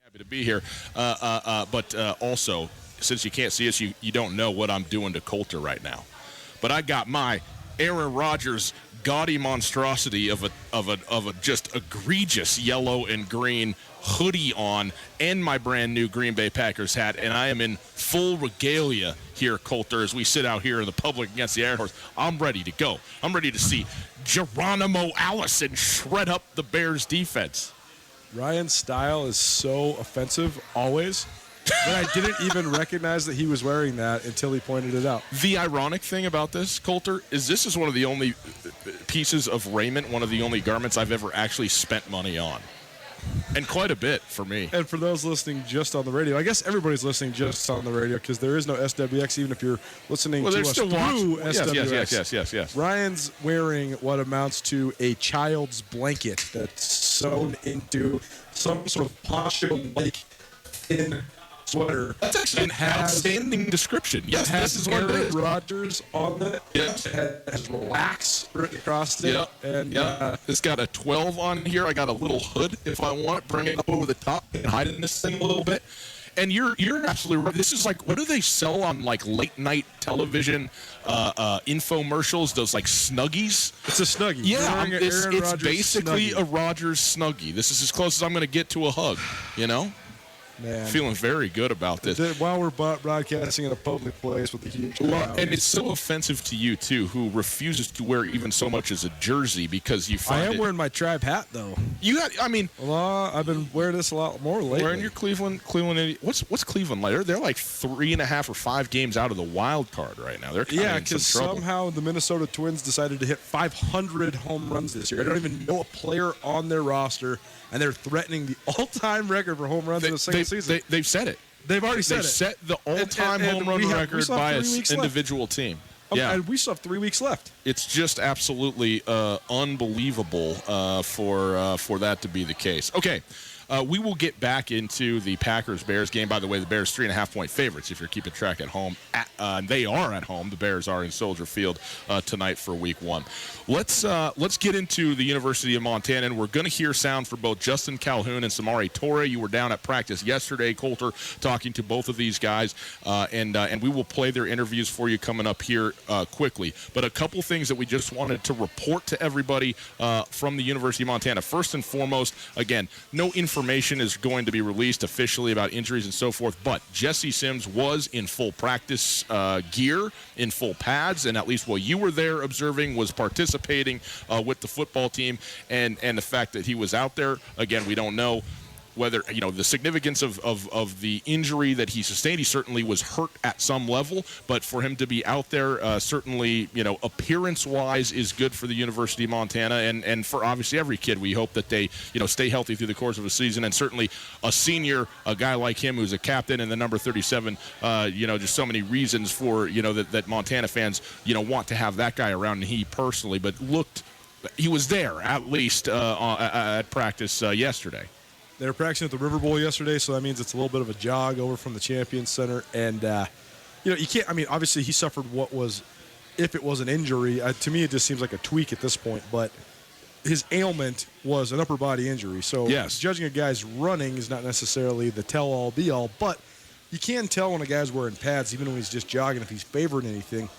Happy to be here. But also, since you can't see us, you don't know what I'm doing to Coulter right now. But I got my Aaron Rodgers gaudy monstrosity of a just egregious yellow and green hoodie on, and my brand new Green Bay Packers hat, and I am in full regalia here, Coulter, as we sit out here in the public against the Iron Horse. I'm ready to go. I'm ready to see Geronimo Allison shred up the Bears defense. Ryan's style is so offensive, always, that I didn't even recognize that he was wearing that until he pointed it out. The ironic thing about this, Coulter, is this is one of the only pieces of raiment, one of the only garments I've ever actually spent money on. And quite a bit for me. And for those listening just on the radio, I guess everybody's listening just on the radio because there is no SWX, even if you're listening to us through SWX. Yes. Ryan's wearing what amounts to a child's blanket that's sewn into some sort of poncho-like thin sweater. That's actually an outstanding description. Yes, this is what it Aaron is. Rodgers on it. Yes. It has relax written across it. Yep. And It's got a 12 on here. I got a little hood if I want. Bring it up over the top and hide it in this thing a little bit. And you're absolutely right. This is like, what do they sell on like late night television infomercials? Those like Snuggies? it's a Snuggie. Yeah, You're wearing a it's Aaron Rodgers basically Snuggie. a Rodgers Snuggie. This is as close as I'm going to get to a hug, you know? Man. Feeling very good about this. While we're broadcasting in a public place with a huge crowd. And it's so offensive to you, too, who refuses to wear even so much as a jersey because you I find am wearing my tribe hat, though. Well, I've been wearing this a lot more lately. wearing your Cleveland. What's Cleveland like? They're like 3.5 or 5 games out of the wild card right now. They're kind of in because some trouble. somehow the Minnesota Twins decided to hit 500 home runs this year. I don't even know a player on their roster, and they're threatening the all-time record for home runs in a single season. They've said it. They've already said They've it. set the all-time And home run we record still by have an 3 weeks left. individual team. Yeah. And we still have 3 weeks left. It's just absolutely unbelievable for that to be the case. Okay, we will get back into the Packers-Bears game. By the way, the Bears 3.5-point favorites if you're keeping track at home. They are at home. The Bears are in Soldier Field tonight for Week 1. Let's get into the University of Montana, and we're going to hear sound for both Justin Calhoun and Samori Torre. You were down at practice yesterday, Coulter, talking to both of these guys, and we will play their interviews for you coming up here quickly. But a couple things that we just wanted to report to everybody from the University of Montana. First and foremost, again, no information is going to be released officially about injuries and so forth, but Jesse Sims was in full practice gear, in full pads, and at least while you were there observing, was participating with the football team, and the fact that he was out there, again, we don't know whether, the significance of the injury that he sustained. He certainly was hurt at some level, but for him to be out there, certainly, appearance-wise is good for the University of Montana, and for obviously every kid. We hope that they, stay healthy through the course of a season, and certainly a senior, a guy like him who's a captain and the number 37, just so many reasons for, that Montana fans, want to have that guy around, and he personally, but he was there at least at practice yesterday. They were practicing at the River Bowl yesterday, so that means it's a little bit of a jog over from the Champions Center. And, you can't, obviously he suffered what was, if it was an injury, to me it just seems like a tweak at this point, but his ailment was an upper body injury. So yes, judging a guy's running is not necessarily the tell-all, be-all, but you can tell when a guy's wearing pads, even when he's just jogging, if he's favoring anything.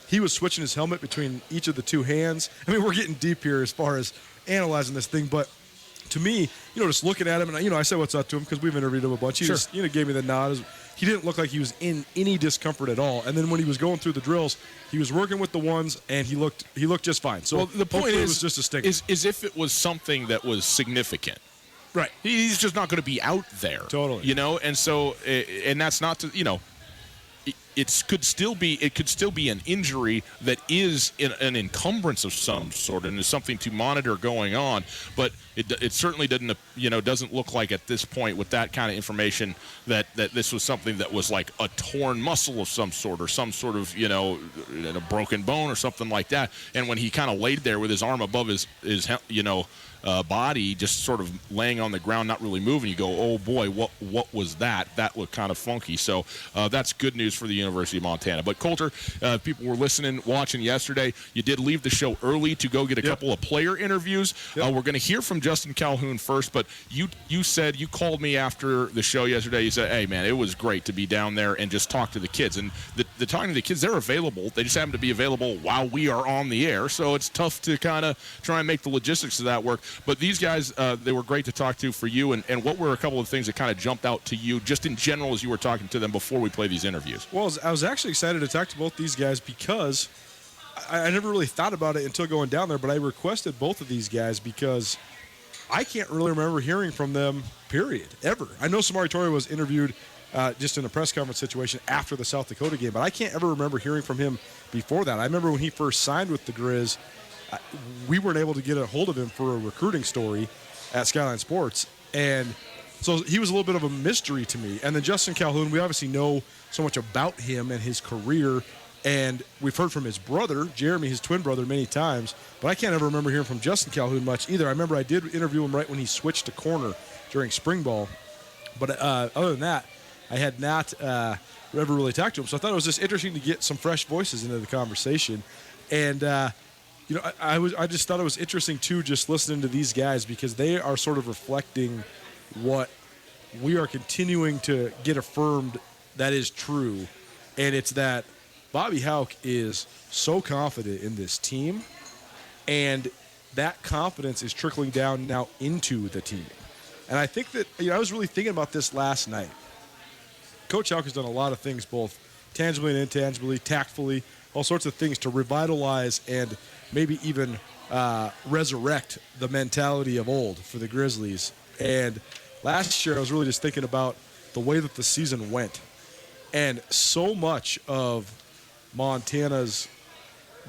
He was switching his helmet between each of the two hands. We're getting deep here as far as analyzing this thing, but to me, just looking at him, and, I said what's up to him because we've interviewed him a bunch. He just, gave me the nod. He didn't look like he was in any discomfort at all. And then when he was going through the drills, he was working with the ones, and he looked just fine. So the point it was just a stinger. is if it was something that was significant. Right. He's just not going to be out there. Totally. And so, and that's not to, it could still be an injury that is an encumbrance of some sort and is something to monitor going on, but it certainly doesn't look like at this point with that kind of information that this was something that was like a torn muscle of some sort or some sort of a broken bone or something like that. And when he kind of laid there with his arm above his body just sort of laying on the ground, not really moving. You go, oh boy, what was that? That looked kind of funky. So that's good news for the University of Montana. But Colter, people were listening, watching yesterday. You did leave the show early to go get a couple of player interviews. We're going to hear from Justin Calhoun first, but you said, you called me after the show yesterday. You said, hey man, it was great to be down there and just talk to the kids. And the talking to the kids, they're available. They just happen to be available while we are on the air. So it's tough to kind of try and make the logistics of that work. But these guys, they were great to talk to for you. And what were a couple of things that kind of jumped out to you just in general as you were talking to them before we play these interviews? Well, I was actually excited to talk to both these guys because I never really thought about it until going down there, but I requested both of these guys because I can't really remember hearing from them, period, ever. I know Samori Torre was interviewed just in a press conference situation after the South Dakota game, but I can't ever remember hearing from him before that. I remember when he first signed with the Grizz, we weren't able to get a hold of him for a recruiting story at Skyline Sports, and so he was a little bit of a mystery to me. And then Justin Calhoun, we obviously know so much about him and his career, and we've heard from his brother, Jeremy, his twin brother, many times, but I can't ever remember hearing from Justin Calhoun much either. I remember I did interview him right when he switched to corner during spring ball, but other than that, I had not ever really talked to him. So I thought it was just interesting to get some fresh voices into the conversation. And, I just thought it was interesting, too, just listening to these guys because they are sort of reflecting what we are continuing to get affirmed that is true. And it's that Bobby Hauck is so confident in this team, and that confidence is trickling down now into the team. And I think that, I was really thinking about this last night. Coach Hauck has done a lot of things, both tangibly and intangibly, tactfully, all sorts of things to revitalize and maybe even resurrect the mentality of old for the Grizzlies. And last year, I was really just thinking about the way that the season went. And so much of Montana's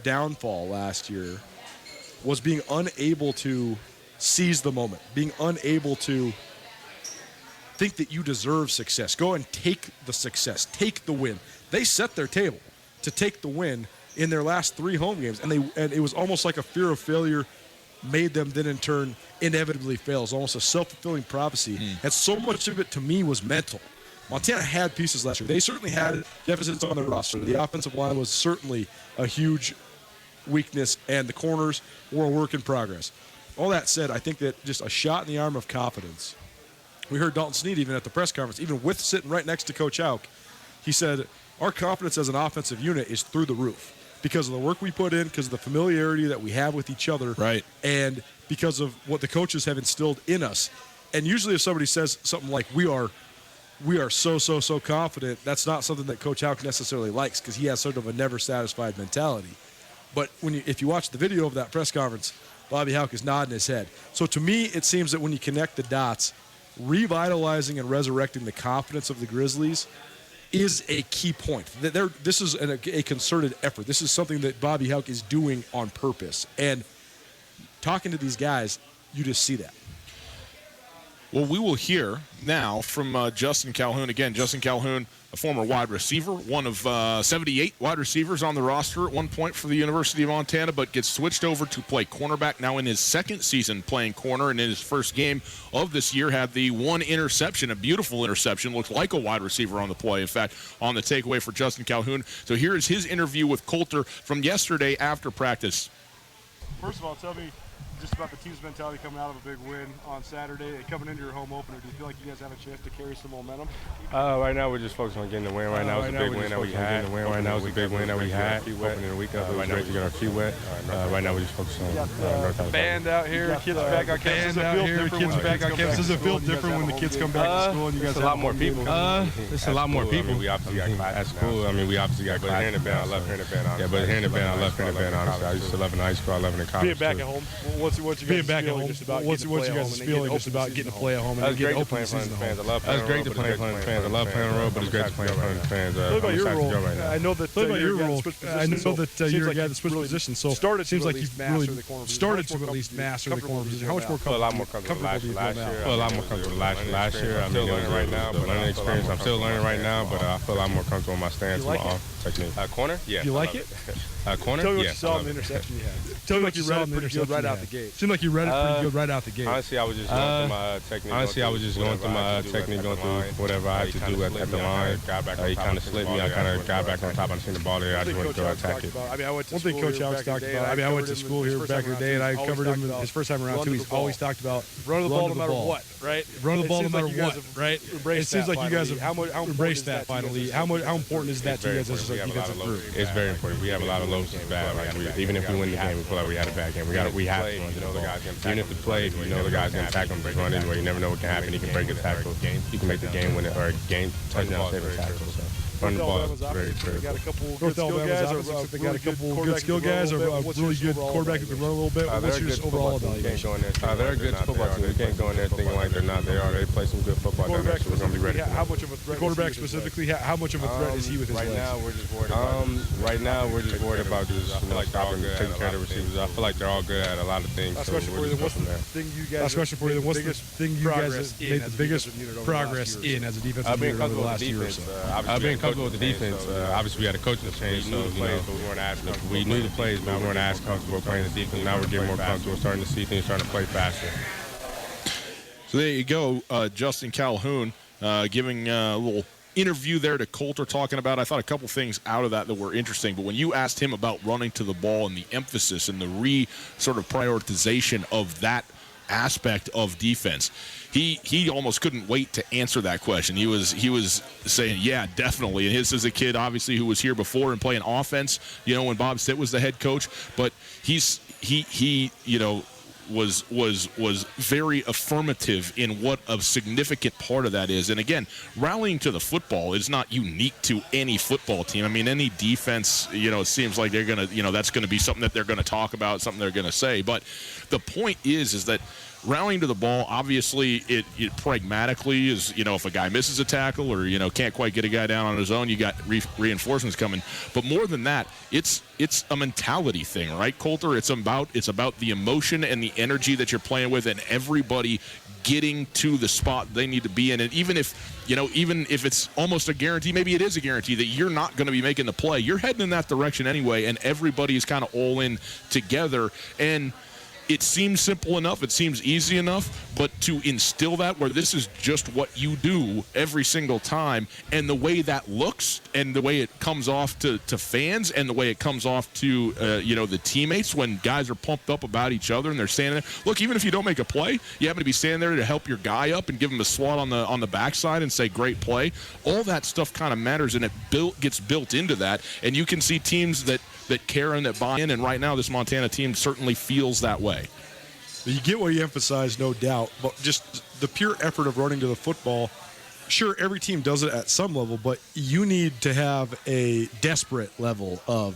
downfall last year was being unable to seize the moment, being unable to think that you deserve success. Go and take the success, take the win. They set their table to take the win in their last 3 home games, and it was almost like a fear of failure made them then in turn inevitably fail. It's almost a self-fulfilling prophecy. And so much of it to me was mental. Montana had pieces last year. They certainly had deficits on their roster. The offensive line was certainly a huge weakness, and the corners were a work in progress. All that said, I think that just a shot in the arm of confidence. We heard Dalton Snead even at the press conference, even with sitting right next to Coach Hauck, he said, our confidence as an offensive unit is through the roof because of the work we put in, because of the familiarity that we have with each other, right, and because of what the coaches have instilled in us. And usually if somebody says something like, we are so confident, that's not something that Coach Hauck necessarily likes because he has sort of a never-satisfied mentality. But if you watch the video of that press conference, Bobby Hauck is nodding his head. So to me, it seems that when you connect the dots, revitalizing and resurrecting the confidence of the Grizzlies is a key point. This is a concerted effort. This is something that Bobby Hauck is doing on purpose. And talking to these guys, you just see that. Well, we will hear now from Justin Calhoun. Again, Justin Calhoun, a former wide receiver, one of 78 wide receivers on the roster at one point for the University of Montana, but gets switched over to play cornerback now in his second season playing corner, and in his first game of this year had the one interception, a beautiful interception, looked like a wide receiver on the play, in fact, on the takeaway for Justin Calhoun. So here is his interview with Colter from yesterday after practice. First of all, tell me just about the team's mentality coming out of a big win on Saturday and coming into your home opener. Do you feel like you guys have a chance to carry some momentum? Right now we're just focused on getting the win. Right now it's a big win that we had. Right now it's a big win that we had. Opening the weekend, it was great to get our feet wet. Right now we're just focused on North Alabama. Band out here, kids back on campus. Does it feel different when the kids come back to school and you guys have a lot more people? It's a lot more people. We obviously got classes. That's cool. I mean, we obviously got classes. Here in the band, I love hearing the band. Yeah, but here in the band, I love hearing the band, honestly. I used to love it in high school. I love it in college. Being back at home, what's you guys feeling just about getting to play at home? That's great to play in front of the fans. I love playing on the road, but it's great to play in front of the fans. What about your role? I know that you're a guy that switched positions. So it seems like you've really started to at least master the corner position. How much more comfortable do you feel now? I feel a lot more comfortable last year. I'm still learning right now, but learning experience. I'm still learning right now, but I feel a lot more comfortable in my stance, my off technique. Corner? Yeah. You like it? Corner? Tell me what you saw in the interception you had. Tell me what you saw in the interception right out the gate. gate? Seemed like you read it pretty good right out the gate. Honestly, I was just going through my technique. Going through whatever I had to do at the line. He kind of slipped me. I kind of got back on top. I seen the ball there. I just wanted to go attack it. One thing Coach Alex talked about. I went to school here back in the day, and I covered him his first time around too. He's always talked about run the ball no matter what, right? Run the ball no matter what, right? It seems like you guys have embraced that finally. How important is that to you guys as a defensive group? It's very important. We have a lot of lows and bad. Like even if we win the game, we feel like we had a bad game. We have to run the ball. Even if the play, you know the guy's gonna tackle him, run anyway. You never know what can happen. He can break a tackle. He can make the game winner or a game touchdown saving tackle. So run the ball is very critical. They got a couple North Alabama's they got a couple good skill guys, or a really good quarterback who can run a little bit. What's your overall evaluation? They're a good football team. We can't go in there thinking like they're not. They are. They play some good football down there, so we're gonna be ready. How much of a threat? Quarterback specifically, how much of a threat is he with his legs? Right now, we're just worried about just stopping, taking care of the receivers. I feel like they're all good at a lot of things. Last question for you. What's the thing you guys? Last question for you. What's the thing you guys have made the biggest progress in as a defensive unit over the last year or so? I've been comfortable with the defense. Obviously, we had a coaching change, so we knew the plays, but we weren't as comfortable playing the defense. Now we're getting more comfortable, starting to see things, starting to play faster. So there you go, Justin Calhoun giving a little interview there to Colter, talking about, I thought, a couple things out of that were interesting. But when you asked him about running to the ball and the emphasis and the sort of prioritization of that aspect of defense, he almost couldn't wait to answer that question. He was saying, yeah, definitely. And his is a kid, obviously, who was here before and playing offense, when Bob Stitt was the head coach. But he was very affirmative in what a significant part of that is. And again, rallying to the football is not unique to any football team. I mean, any defense, it seems like they're going to, that's going to be something that they're going to talk about, something they're going to say. But the point is that rallying to the ball, obviously, it pragmatically is, if a guy misses a tackle or, can't quite get a guy down on his own, you got reinforcements coming. But more than that, it's a mentality thing, right, Colter? It's about the emotion and the energy that you're playing with, and everybody getting to the spot they need to be in. And even if it's almost a guarantee, maybe it is a guarantee that you're not going to be making the play, you're heading in that direction anyway, and everybody's kind of all in together. And it seems simple enough, it seems easy enough, but to instill that where this is just what you do every single time, and the way that looks and the way it comes off to fans and the way it comes off to the teammates when guys are pumped up about each other and they're standing there. Look, even if you don't make a play, you happen to be standing there to help your guy up and give him a swat on the backside and say great play. All that stuff kind of matters, and it gets built into that. And you can see teams that care and that buy in, and right now this Montana team certainly feels that way. You get what you emphasize, no doubt, but just the pure effort of running to the football, sure, every team does it at some level, but you need to have a desperate level of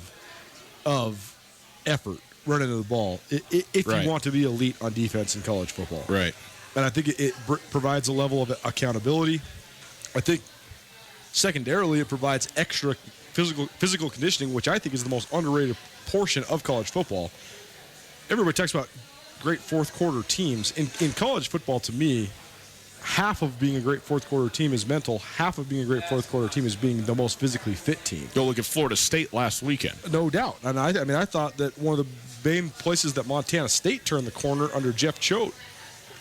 effort running to the ball if right. you want to be elite on defense in college football. Right. And I think it provides a level of accountability. I think secondarily it provides extra physical conditioning, which I think is the most underrated portion of college football. Everybody talks about great fourth quarter teams. In college football, to me, half of being a great fourth quarter team is mental. Half of being a great fourth quarter team is being the most physically fit team. Go look at Florida State last weekend. No doubt. And I thought that one of the main places that Montana State turned the corner under Jeff Choate,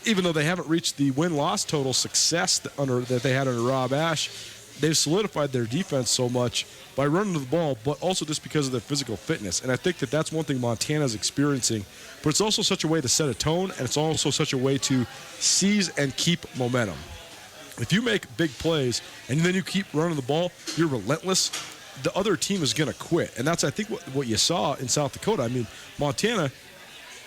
even though they haven't reached the win-loss total success that they had under Rob Ash, they've solidified their defense so much by running to the ball, but also just because of their physical fitness. And I think that that's one thing Montana's experiencing. But it's also such a way to set a tone, and it's also such a way to seize and keep momentum. If you make big plays and then you keep running the ball, you're relentless, the other team is going to quit. And that's, I think, what you saw in South Dakota. I mean, Montana,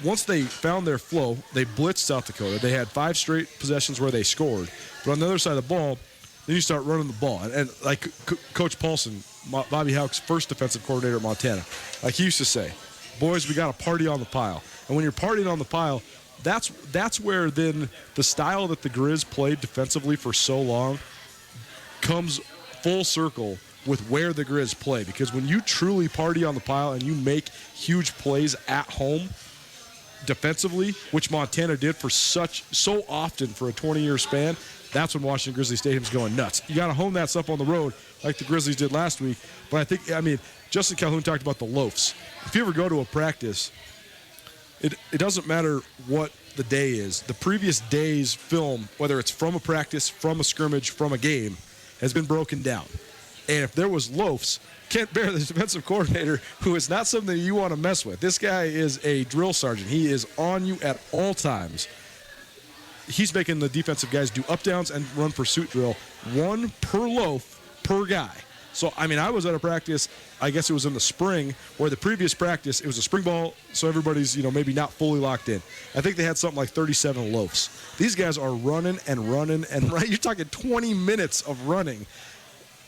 once they found their flow, they blitzed South Dakota. They had 5 straight possessions where they scored. But on the other side of the ball, then you start running the ball. And like Coach Paulson, Bobby Hauck's first defensive coordinator at Montana, like he used to say, boys, we got a party on the pile. And when you're partying on the pile, that's where then the style that the Grizz played defensively for so long comes full circle with where the Grizz play. Because when you truly party on the pile and you make huge plays at home defensively, which Montana did so often for a 20-year span, that's when Washington Grizzly Stadium's going nuts. You got to hone that stuff on the road like the Grizzlies did last week. But I mean, Justin Calhoun talked about the loafs. If you ever go to a practice, it doesn't matter what the day is. The previous day's film, whether it's from a practice, from a scrimmage, from a game, has been broken down. And if there was loafs, Kent Baer, the defensive coordinator, who is not something you want to mess with. This guy is a drill sergeant. He is on you at all times. He's making the defensive guys do up downs and run pursuit drill, 1 per loaf per guy. So, I mean, I was at a practice, I guess it was in the spring, where the previous practice, it was a spring ball, so everybody's, maybe not fully locked in. I think they had something like 37 loafs. These guys are running and running and running. You're talking 20 minutes of running.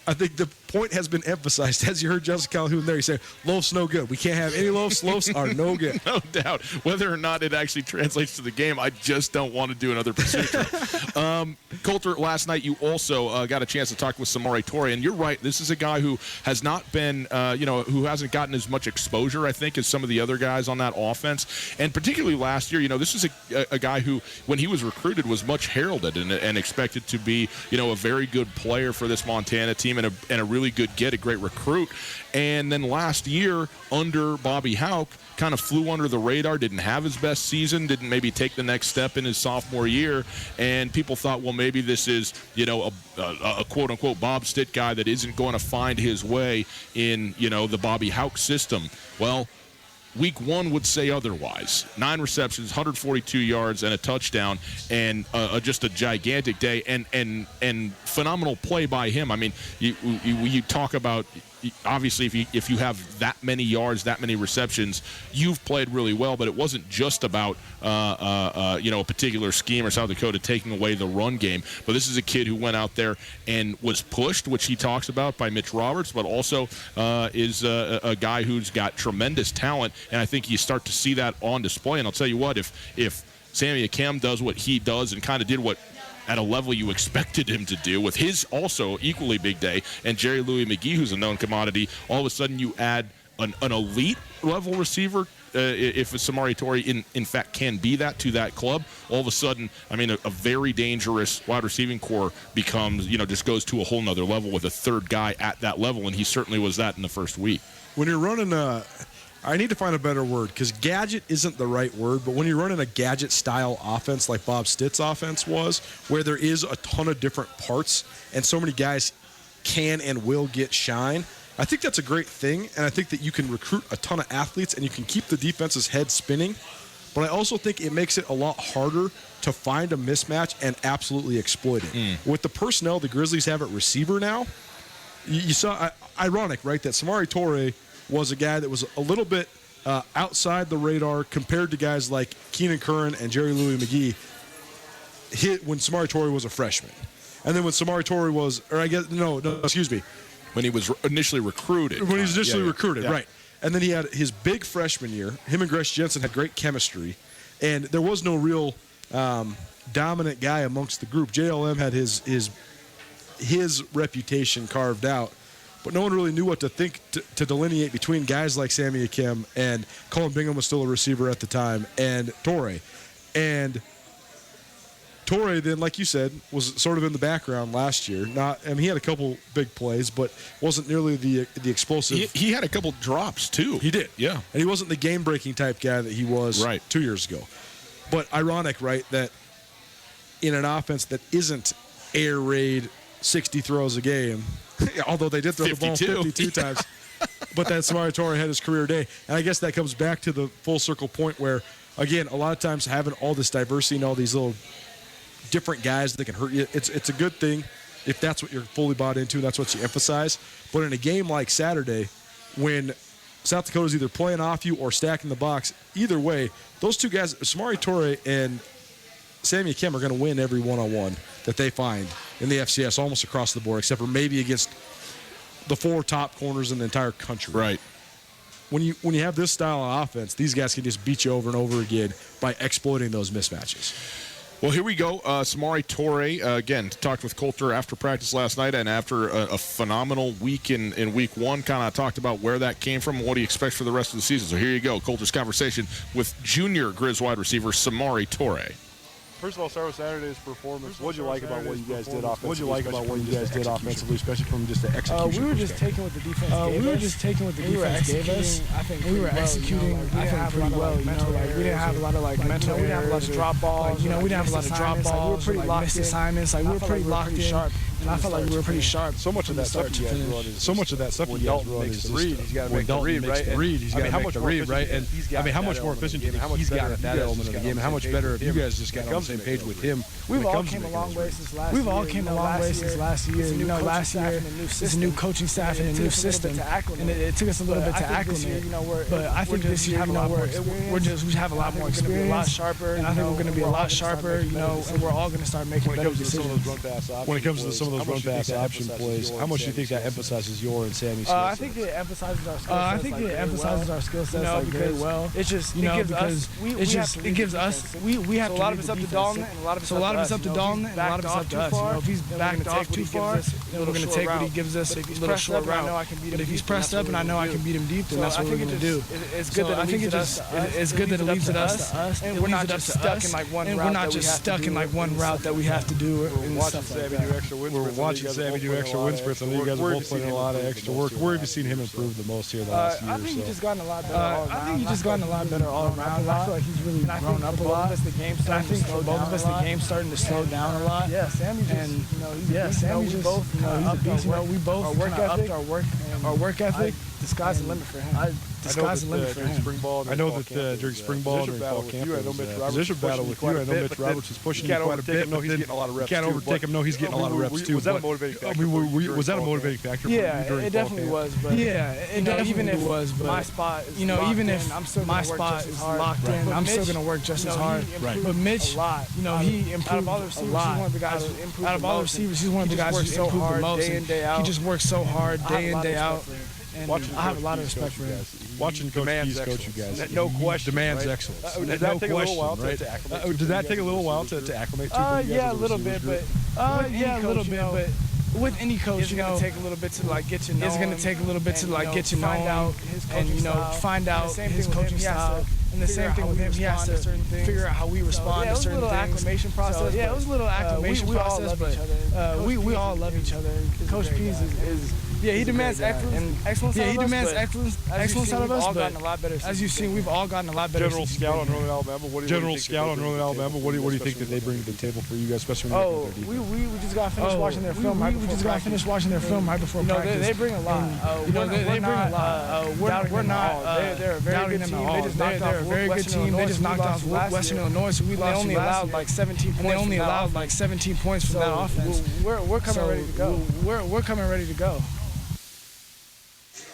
I think the point has been emphasized. As you heard Justin Calhoun there, he said, loaf's no good. We can't have any loafs. Loafs are no good. No doubt. Whether or not it actually translates to the game, I just don't want to do another pursuit drill. Coulter, last night you also got a chance to talk with Samori Toure, and you're right. This is a guy who has not been, who hasn't gotten as much exposure, I think, as some of the other guys on that offense. And particularly last year, this is a guy who, when he was recruited, was much heralded and expected to be, a very good player for this Montana team and a really good get, a great recruit. And then last year, under Bobby Hauck, kind of flew under the radar, didn't have his best season, didn't maybe take the next step in his sophomore year, and people thought, well, maybe this is, a quote-unquote Bob Stitt guy that isn't going to find his way in, the Bobby Hauck system. Well, Week 1 would say otherwise. 9 receptions, 142 yards, and a touchdown, and just a gigantic day, and phenomenal play by him. I mean, you talk about, obviously, if you have that many yards, that many receptions, you've played really well. But it wasn't just about a particular scheme or South Dakota taking away the run game. But this is a kid who went out there and was pushed, which he talks about, by Mitch Roberts, but also is a guy who's got tremendous talent. And I think you start to see that on display. And I'll tell you what, if Sammy Akem does what he does and kind of did what at a level you expected him to do with his also equally big day, and Jerry Louis McGee, who's a known commodity, all of a sudden you add an elite level receiver, if Samori Toure in fact can be that to that club, all of a sudden, I mean, a very dangerous wide receiving core becomes, just goes to a whole nother level with a third guy at that level, and he certainly was that in the first week. When you're running I need to find a better word, because gadget isn't the right word, but when you're running a gadget-style offense like Bob Stitt's offense was, where there is a ton of different parts and so many guys can and will get shine, I think that's a great thing, and I think that you can recruit a ton of athletes and you can keep the defense's head spinning, but I also think it makes it a lot harder to find a mismatch and absolutely exploit it. With the personnel the Grizzlies have at receiver now, you saw, ironic, right, that Samori Toure was a guy that was a little bit outside the radar compared to guys like Keenan Curran and Jerry Louis McGee hit when Samori Toure was a freshman. And then when Samori Toure was, or I guess, excuse me. When he was initially recruited. When he was initially recruited, right. And then he had his big freshman year. Him and Gresh Jensen had great chemistry. And there was no real dominant guy amongst the group. JLM had his reputation carved out. But no one really knew what to think to delineate between guys like Sammy Akem, and Colin Bingham was still a receiver at the time, and Toure. And Toure then, like you said, was sort of in the background last year. He had a couple big plays, but wasn't nearly the explosive. He had a couple drops, too. He did. Yeah. And he wasn't the game-breaking type guy that he was 2 years ago. But ironic, right, that in an offense that isn't air raid 60 throws a game, although they did throw the ball 52 times, but that Samori Toure had his career day. And I guess that comes back to the full circle point where, again, a lot of times having all this diversity and all these little different guys that can hurt you, it's a good thing if that's what you're fully bought into and that's what you emphasize. But in a game like Saturday, when South Dakota's either playing off you or stacking the box, either way, those two guys, Samori Toure and Sammy Akem, are going to win every one-on-one that they find in the FCS almost across the board, except for maybe against the 4 top corners in the entire country. Right. When you have this style of offense, these guys can just beat you over and over again by exploiting those mismatches. Well, here we go. Samori Toure, again, talked with Coulter after practice last night, and after a phenomenal week in week 1, kind of talked about where that came from and what he expects for the rest of the season. So here you go, Coulter's conversation with junior Grizz wide receiver Samori Toure. First of all, start with Saturday's performance. What did you like about what you guys did offensively? What did you like about what you guys did offensively, especially from just the execution? We were just taking what the defense gave us. We were just taking what the defense gave us. I think we were executing. I think pretty well. You know, like we didn't have a lot of like mental errors. We didn't have a lot of drop balls. You know, we didn't have a lot of drop balls. We were pretty locked in. Missed assignments. Like we were pretty locked in. Sharp. And I felt like we were pretty sharp. So much of that stuff you guys run is so much of that stuff you guys run is read. He's got to make the read, right? He's got to make the read, right? And I mean, how much more efficient do you think he's got at that element of the game? And how much better have you guys just got on the same page with him? We've all came a long way since last year. We've all came a long way since last year. You know, last year it's a new coaching staff and a new system, and it took us a little bit to acclimate. But I think this year, you know, we have a lot more experience, a lot sharper, and I think we're going to be a lot sharper. You know, and we're all going to start making better decisions. When it comes to some of those run pass option plays, how much do you think that emphasizes your and Sammy's skill set? I think it emphasizes our skill sets. I think it emphasizes our skill sets like very well. It's just, you know, because it gives us, we have a lot of it's up to Dalton, and a lot of it's up to Dalton, and a lot of it's up to us. You know, if he's backed off too far, then we're going to take what he gives us, a little short route. But if he's pressed up and I know I can beat him deep, then that's what we're going to do. It's good that it leaves it us, and we're not just stuck in like one route. We're not just stuck in like one route that we have to do and stuff like that. We're watching Sammy do extra wind sprints. I know you guys are both putting in a lot of extra work. Where have you seen him improve the most here the last year or so? I think he's just gotten a lot better all around. I think he's just gotten a lot better all around. I feel like he's really grown up a lot. I think for both of us, the game's starting to slow down a lot. Yeah, Sammy's just, you know, Sammy's just both, he's a beast. You know, we both upped our work ethic. The sky's the limit for him. The sky's the limit for him. I know that during spring ball, during fall camp, position battle with you. I know Mitch Roberts is pushing you quite a bit. No, he's getting a lot of reps. Can't overtake him. No, he's getting a lot of reps too. Was that a motivating factor? Was that a motivating factor? Yeah, it definitely was. Yeah, even if my spot, you know, even if my spot is locked in, I'm still gonna work just as hard. But Mitch, you know, he improved a lot. Out of all the receivers, he's one of the guys who improved the most. He just works so hard day in, day out. And I have a lot of respect for him. Watching Coach Pease coach you guys. No question. Demands excellence. Did that take a little while to acclimate? Did that take a little while to acclimate to? Yeah, a little bit, but with any coach, you know, it's gonna take a little bit to like get to know. It's gonna take a little bit to like get to know him and you know find out his coaching style. And the same thing with him, he has to figure out how we respond to certain things. It was a little acclimation process. Yeah, it was a little acclimation process, but we all love each other. Coach Pease is he demands excellence. Yeah, he demands excellence out of us. But as you've seen, we've all gotten a lot better. General scout on Northern Alabama. General scout on Northern Alabama. What do you think that they bring to the table for you guys, especially when we just got finished watching their film. We just got finished watching their film right before practice. They bring a lot. You know, they bring a lot. We're not. They're a very good team. They just knocked off a very good team. They just knocked off Western Illinois, so we lost. They only allowed like 17 points. They only allowed like 17 points from that offense. We're coming ready to go. We're coming ready to go.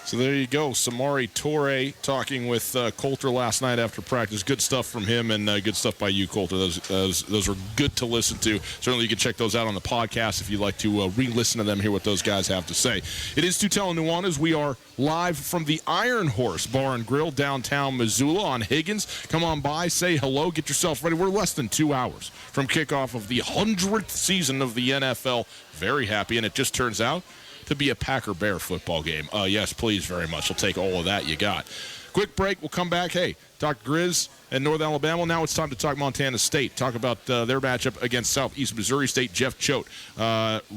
So there you go, Samori Toure talking with Coulter last night after practice. Good stuff from him and good stuff by you, Coulter. Those were good to listen to. Certainly you can check those out on the podcast if you'd like to re-listen to them, hear what those guys have to say. It is Tutel and Nuanez. We are live from the Iron Horse Bar and Grill downtown Missoula on Higgins. Come on by, say hello, get yourself ready. We're less than 2 hours from kickoff of the 100th season of the NFL. Very happy, and it just turns out to be a Packer-Bear football game. Yes, please, very much. We'll take all of that you got. Quick break. We'll come back. Hey, talk Grizz and North Alabama. Now it's time to talk Montana State. Talk about their matchup against Southeast Missouri State. Jeff Choate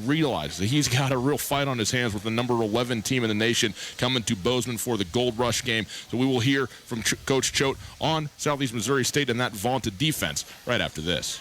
realized that he's got a real fight on his hands with the number 11 team in the nation coming to Bozeman for the Gold Rush game. So we will hear from Coach Choate on Southeast Missouri State and that vaunted defense right after this.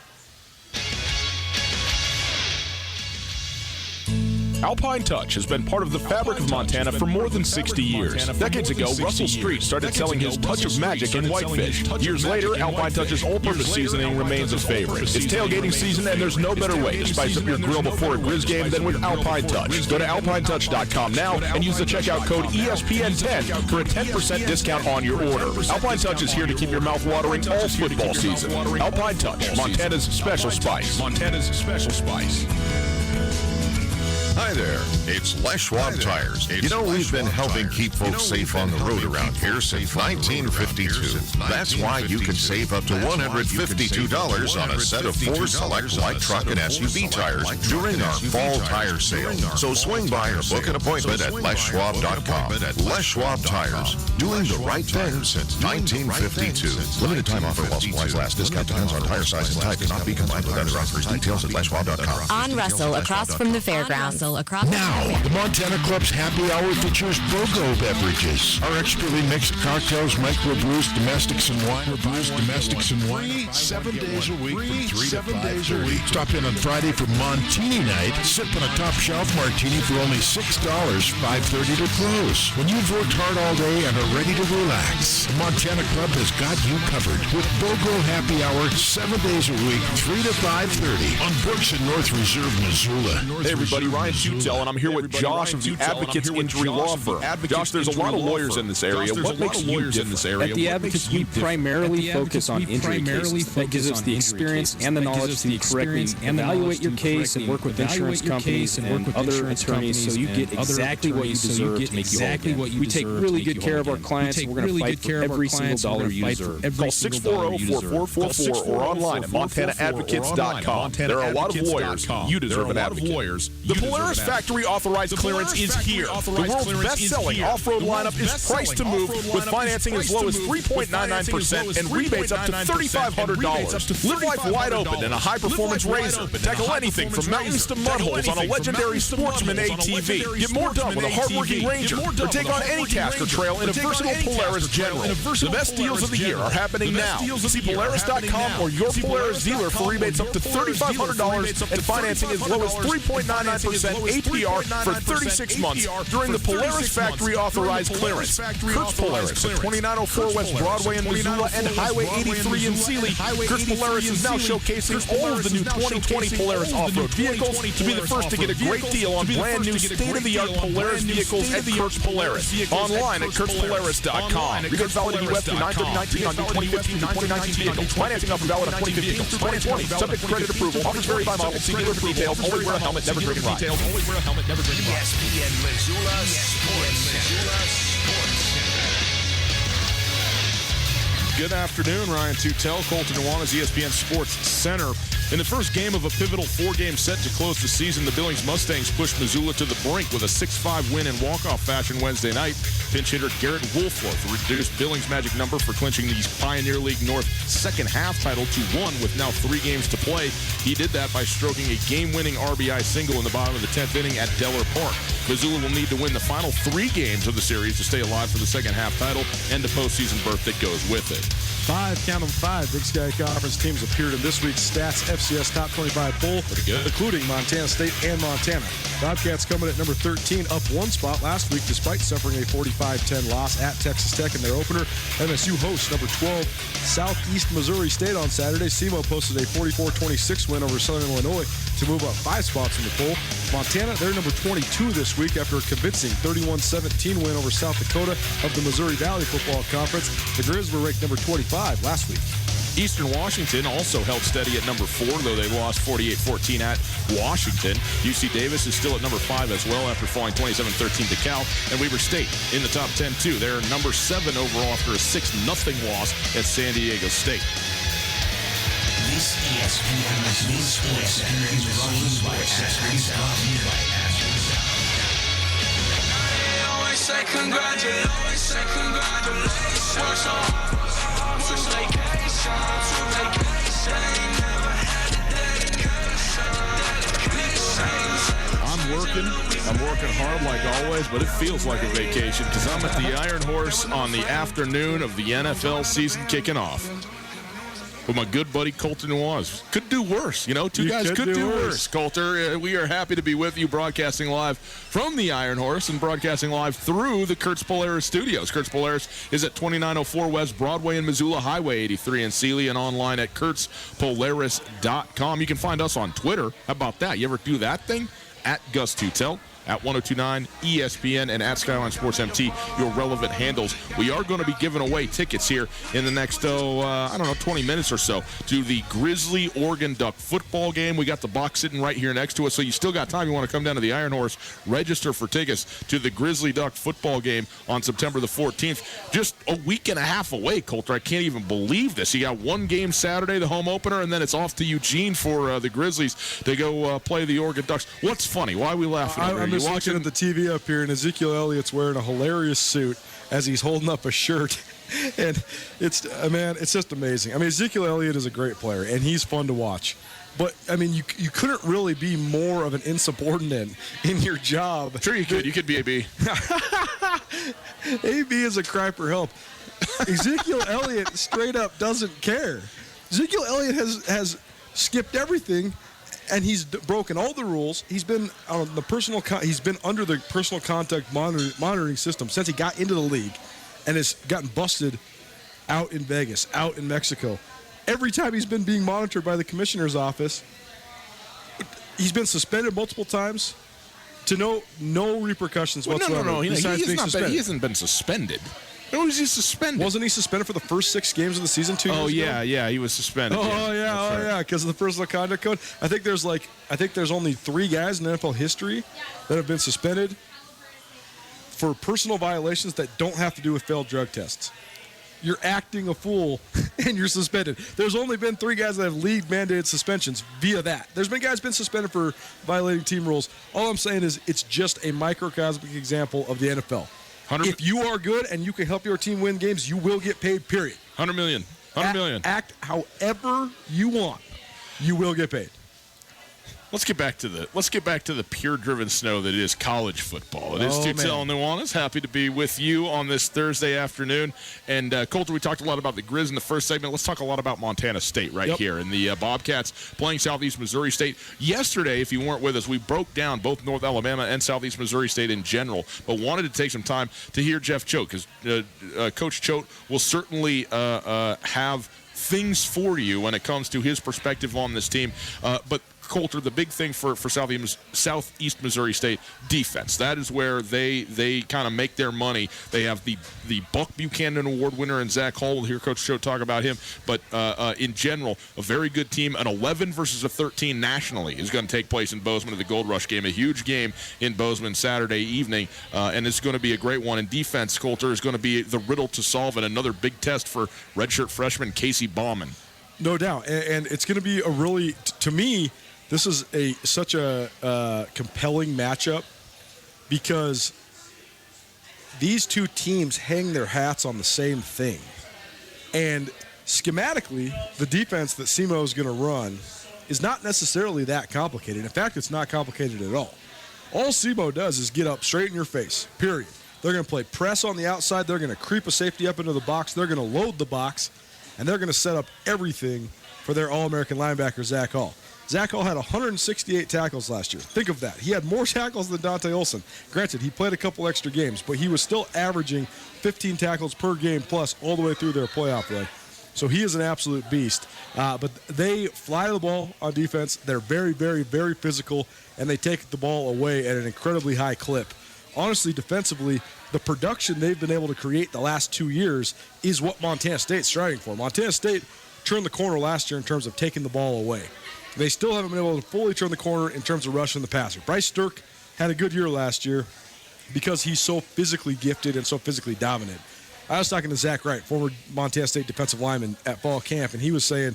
Alpine Touch has been part of the fabric of Montana for more than 60 years. Decades ago, Russell Street started selling his Touch of Magic in Whitefish. Years later, Alpine Touch's all-purpose seasoning remains a favorite. It's tailgating season, and there's no better way to spice up your grill before a Grizz game than with Alpine Touch. Go to alpinetouch.com now and use the checkout code ESPN10 for a 10% discount on your order. Alpine Touch is here to keep your mouth watering all football season. Alpine Touch, Montana's special spice. Montana's special spice. Hi, Hi there, it's Les Schwab Tires. You know, we've been helping keep folks safe on the road around here since 1952. That's why you can save up to $152 on a set of 4 select light truck and SUV tires during our fall tire sale. So swing by or book an appointment at LesSchwab.com. Les Schwab Tires, doing the right thing since 1952. Limited time offer while supplies last. Discount depends on tire size and type. Cannot be combined with other offers. Details at LesSchwab.com. On Russell, across from the fairgrounds. Now, the Montana Club's happy hour features BOGO beverages. Our expertly mixed cocktails, microbrews, domestics, and wine. Free 7 days a week from 3 to 5:30. Stop in on Friday for Montini night. Sip on a top shelf martini for only $6, 5:30 to close. When you've worked hard all day and are ready to relax, the Montana Club has got you covered with BOGO happy hour 7 days a week, 3 to 5:30 on Brooks and North Reserve, Missoula. Hey everybody, Ryan Tutel, and I'm here with Josh of the Advocates Injury Law Firm. Josh, there's a lot of lawyers in this area. What makes you different? At the Advocates, we primarily focus on injury cases. That gives us the experience and the knowledge to correctly evaluate your case and work with insurance companies and other attorneys so you get exactly what you deserve to make you whole again. We take really good care of our clients, and we're going to fight for every single dollar you deserve. Call 640-4444 or online at MontanaAdvocates.com. There are a lot of lawyers. You deserve an advocate. The Polaris Factory Authorized Clearance is here. The world's best-selling off-road lineup is priced to move with financing as low as 3.99% and rebates up to $3,500. Live life wide open in a high-performance RZR. Tackle anything from mountains to mud holes on a legendary Sportsman ATV. Get more done with a hardworking Ranger. Or take on any task or trail in a versatile Polaris General. The best deals of the year are happening now. See Polaris.com or your Polaris dealer for rebates up to $3,500 and financing as low as 3.99% APR for 36 months during the Polaris Factory Authorized Clearance. Kurtz Polaris at 2904 West Broadway in Missoula and Highway 83 in Sealy. Kurtz Polaris is now showcasing all of the new 2020 Polaris off-road vehicles to be the first to get a great deal on brand new state-of-the-art Polaris vehicles at Kurtz Polaris. Online at KurtzPolaris.com. Regards valid in US through 9/30/19 on new 2015 to 2019 vehicles. Financing offer valid on 2015 to 2020. Subject to credit approval. Offers vary by model. See dealer for details. Always wear a helmet. Never drink and ride. ESPN Missoula Sports. Good afternoon, Ryan Tutel, Colton Nuanez, ESPN Sports Center. In the first game of a pivotal 4-game set to close the season, the Billings Mustangs pushed Missoula to the brink with a 6-5 win in walk-off fashion Wednesday night. Pinch hitter Garrett Woolforth reduced Billings' magic number for clinching the Pioneer League North second half title to 1 with now 3 games to play. He did that by stroking a game-winning RBI single in the bottom of the 10th inning at Deller Park. Missoula will need to win the final 3 games of the series to stay alive for the second half title and the postseason berth that goes with it. 5, count them 5, Big Sky Conference teams appeared in this week's Stats FCS Top 25 poll, including Montana State and Montana. Bobcats coming at number 13, up 1 spot last week despite suffering a 45-10 loss at Texas Tech in their opener. MSU hosts number 12, Southeast Missouri State on Saturday. SEMO posted a 44-26 win over Southern Illinois to move up 5 spots in the poll. Montana, they're number 22 this week after a convincing 31-17 win over South Dakota of the Missouri Valley Football Conference. The Grizz were ranked number 25 last week. Eastern Washington also held steady at number 4, though they lost 48-14 at Washington. UC Davis is still at number 5 as well after falling 27-13 to Cal. And Weber State in the top 10 too. They're number 7 overall after a 6-0 loss at San Diego State. This ESPN Missoula Sports Center is brought to you by Asbury's always say congratulations. Work so hard. I'm working hard like always, but it feels like a vacation because I'm at the Iron Horse on the afternoon of the NFL season kicking off with my good buddy Colton Nuanez. Could do worse, you know. Two guys could do worse. Colter, we are happy to be with you, broadcasting live from the Iron Horse and broadcasting live through the Kurtz Polaris studios. Kurtz Polaris is at 2904 West Broadway in Missoula, Highway 83 in Sealy, and online at KurtzPolaris.com. You can find us on Twitter. How about that? You ever do that thing? At Gus Tutel. at 1029 ESPN, and at Skyline Sports MT, your relevant handles. We are going to be giving away tickets here in the next, 20 minutes or so to the Grizzly Oregon Duck football game. We got the box sitting right here next to us, so you still got time. You want to come down to the Iron Horse, register for tickets to the Grizzly Duck football game on September the 14th. Just a week and a half away, Coulter. I can't even believe this. You got one game Saturday, the home opener, and then it's off to Eugene for the Grizzlies to go play the Oregon Ducks. What's funny? Why are we laughing? I'm just looking at the TV up here, and Ezekiel Elliott's wearing a hilarious suit as he's holding up a shirt. And it's just amazing. I mean, Ezekiel Elliott is a great player, and he's fun to watch. But, I mean, you couldn't really be more of an insubordinate in your job. Sure you could. You could be AB. AB is a cry for help. Ezekiel Elliott straight up doesn't care. Ezekiel Elliott has skipped everything, and he's broken all the rules. He's been on the he's been under the personal contact monitoring system since he got into the league, and has gotten busted out in Vegas, out in Mexico. Every time he's been being monitored by the commissioner's office, he's been suspended multiple times to no repercussions whatsoever. No. He hasn't been suspended. When was he suspended? Wasn't he suspended for the first 6 games of the season 2 years ago? Yeah, he was suspended. Because of the personal conduct code. I think there's only 3 guys in NFL history that have been suspended for personal violations that don't have to do with failed drug tests. You're acting a fool, and you're suspended. There's only been 3 guys that have league-mandated suspensions via that. There's been guys been suspended for violating team rules. All I'm saying is it's just a microcosmic example of the NFL. If you are good and you can help your team win games, you will get paid, period. $100 million. Act however you want. You will get paid. Let's get back to the pure-driven snow that is college football. It is Tutel Nuanez. Happy to be with you on this Thursday afternoon. And Coulter, we talked a lot about the Grizz in the first segment. Let's talk a lot about Montana State here. And the Bobcats playing Southeast Missouri State. Yesterday, if you weren't with us, we broke down both North Alabama and Southeast Missouri State in general, but wanted to take some time to hear Jeff Choate, because Coach Choate will certainly have things for you when it comes to his perspective on this team. But Coulter, the big thing for Southeast Missouri State, defense. That is where they kind of make their money. They have the Buck Buchanan Award winner in Zach Hall. We'll hear Coach Choate talk about him. But in general, a very good team. An 11 versus a 13 nationally is going to take place in Bozeman at the Gold Rush game. A huge game in Bozeman Saturday evening. And it's going to be a great one. And defense, Coulter, is going to be the riddle to solve, and another big test for redshirt freshman Casey Bauman. No doubt. And it's going to be a really, to me, this is such a compelling matchup, because these two teams hang their hats on the same thing. And schematically, the defense that SEMO is going to run is not necessarily that complicated. In fact, it's not complicated at all. All SEMO does is get up straight in your face, period. They're going to play press on the outside. They're going to creep a safety up into the box. They're going to load the box, and they're going to set up everything for their All-American linebacker, Zach Hall. Zach Hall had 168 tackles last year. Think of that. He had more tackles than Dante Olson. Granted, he played a couple extra games, but he was still averaging 15 tackles per game plus all the way through their playoff run. So he is an absolute beast. But they fly the ball on defense. They're very, very, very physical, and they take the ball away at an incredibly high clip. Honestly, defensively, the production they've been able to create the last 2 years is what Montana State's striving for. Montana State turned the corner last year in terms of taking the ball away. They still haven't been able to fully turn the corner in terms of rushing the passer. Bryce Sterk had a good year last year because he's so physically gifted and so physically dominant. I was talking to Zach Wright, former Montana State defensive lineman at fall camp, and he was saying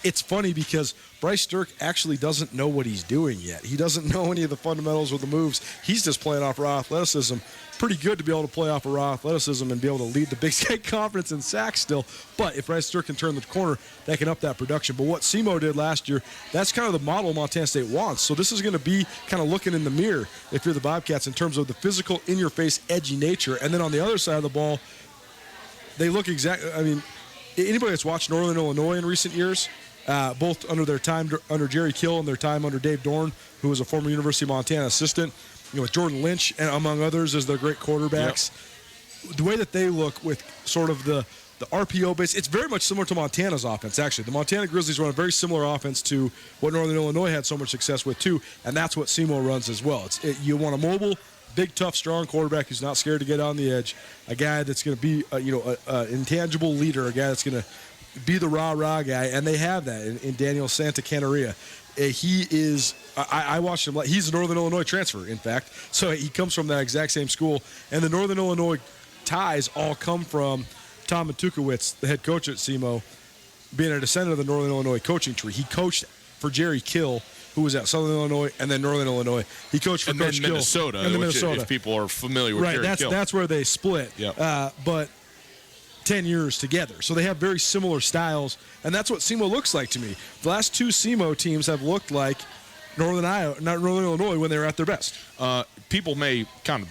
it's funny because Bryce Sterk actually doesn't know what he's doing yet. He doesn't know any of the fundamentals or the moves. He's just playing off raw athleticism. Pretty good to be able to play off of raw athleticism and be able to lead the Big Sky Conference in sacks still. But if Bryce Sterk can turn the corner, that can up that production. But what SEMO did last year, that's kind of the model Montana State wants. So this is going to be kind of looking in the mirror if you're the Bobcats in terms of the physical, in-your-face, edgy nature. And then on the other side of the ball, they look exactly, I mean, anybody that's watched Northern Illinois in recent years, both under their time under Jerry Kill and their time under Dave Dorn, who was a former University of Montana assistant, with Jordan Lynch and among others as their great quarterbacks. Yep. The way that they look with sort of the the RPO base. It's very much similar to Montana's offense, actually. The Montana Grizzlies run a very similar offense to what Northern Illinois had so much success with, too, and that's what SEMO runs as well. You want a mobile, big, tough, strong quarterback who's not scared to get on the edge, a guy that's going to be, an intangible leader, a guy that's going to be the rah-rah guy, and they have that in Daniel Santacanaria. He is, I watched him, he's a Northern Illinois transfer, in fact, so he comes from that exact same school, and the Northern Illinois ties all come from Tom Matukowicz, the head coach at SEMO, being a descendant of the Northern Illinois coaching tree. He coached for Jerry Kill, who was at Southern Illinois and then Northern Illinois. He coached for Coach Minnesota, Kill. And Minnesota. If people are familiar with Jerry Kill. That's where they split. Yep. But 10 years together. So they have very similar styles, and that's what SEMO looks like to me. The last two SEMO teams have looked like Northern Illinois when they were at their best. People may kind of,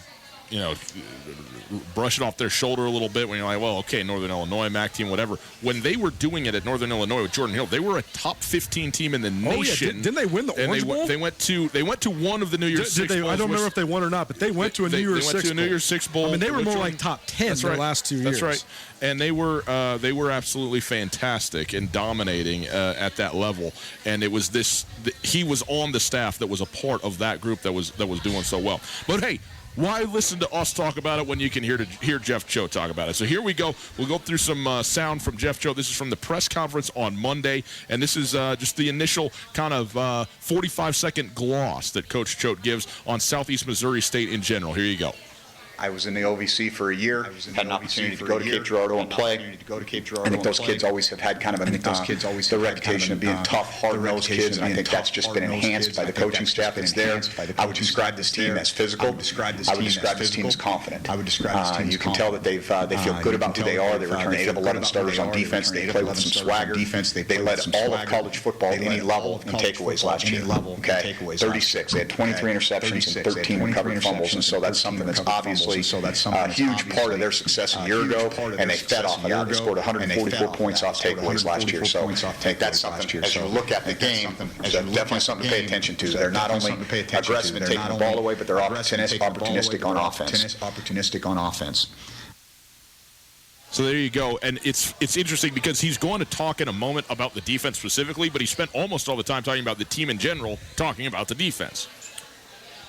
brush it off their shoulder a little bit when you're like, well, okay, Northern Illinois, MAC team, whatever. When they were doing it at Northern Illinois with Jordan Hill, they were a top 15 team in the nation. Oh, yeah. Didn't they win the Orange Bowl? They went to one of the New Year's Six Bowls. I don't remember if they won or not, but they went to a New Year's Six Bowl. I mean, they were more like top 10 the last 2 years. That's right. And they were absolutely fantastic and dominating at that level. And it was he was on the staff that was a part of that group that was doing so well. But hey, why listen to us talk about it when you can hear Jeff Choate talk about it? So here we go. We'll go through some sound from Jeff Choate. This is from the press conference on Monday, and this is just the initial kind of 45-second gloss that Coach Choate gives on Southeast Missouri State in general. Here you go. I was in the OVC for a year, had an opportunity to go to Cape Girardeau and play. I think those kids always have had kind of the reputation of being tough, hard-nosed kids, and I think that's just been enhanced by the coaching staff that's there. I would describe this team as physical. I would describe this team as confident. You can tell that they feel good about who they are. They return 8 of 11 starters on defense. They play with some swagger. They led all of college football at any level in takeaways last year. Okay, 36. They had 23 interceptions and 13 recovered fumbles, and so that's something that's obviously a huge part of their success a year ago, and they fed off of that. They scored 144 points off takeaways last year, so I think that's something, as you look at the game, definitely something to pay attention to. They're not only aggressive in taking the ball away, but they're opportunistic on offense. So there you go. And it's interesting because he's going to talk in a moment about the defense specifically, but he spent almost all the time talking about the team in general, talking about the defense.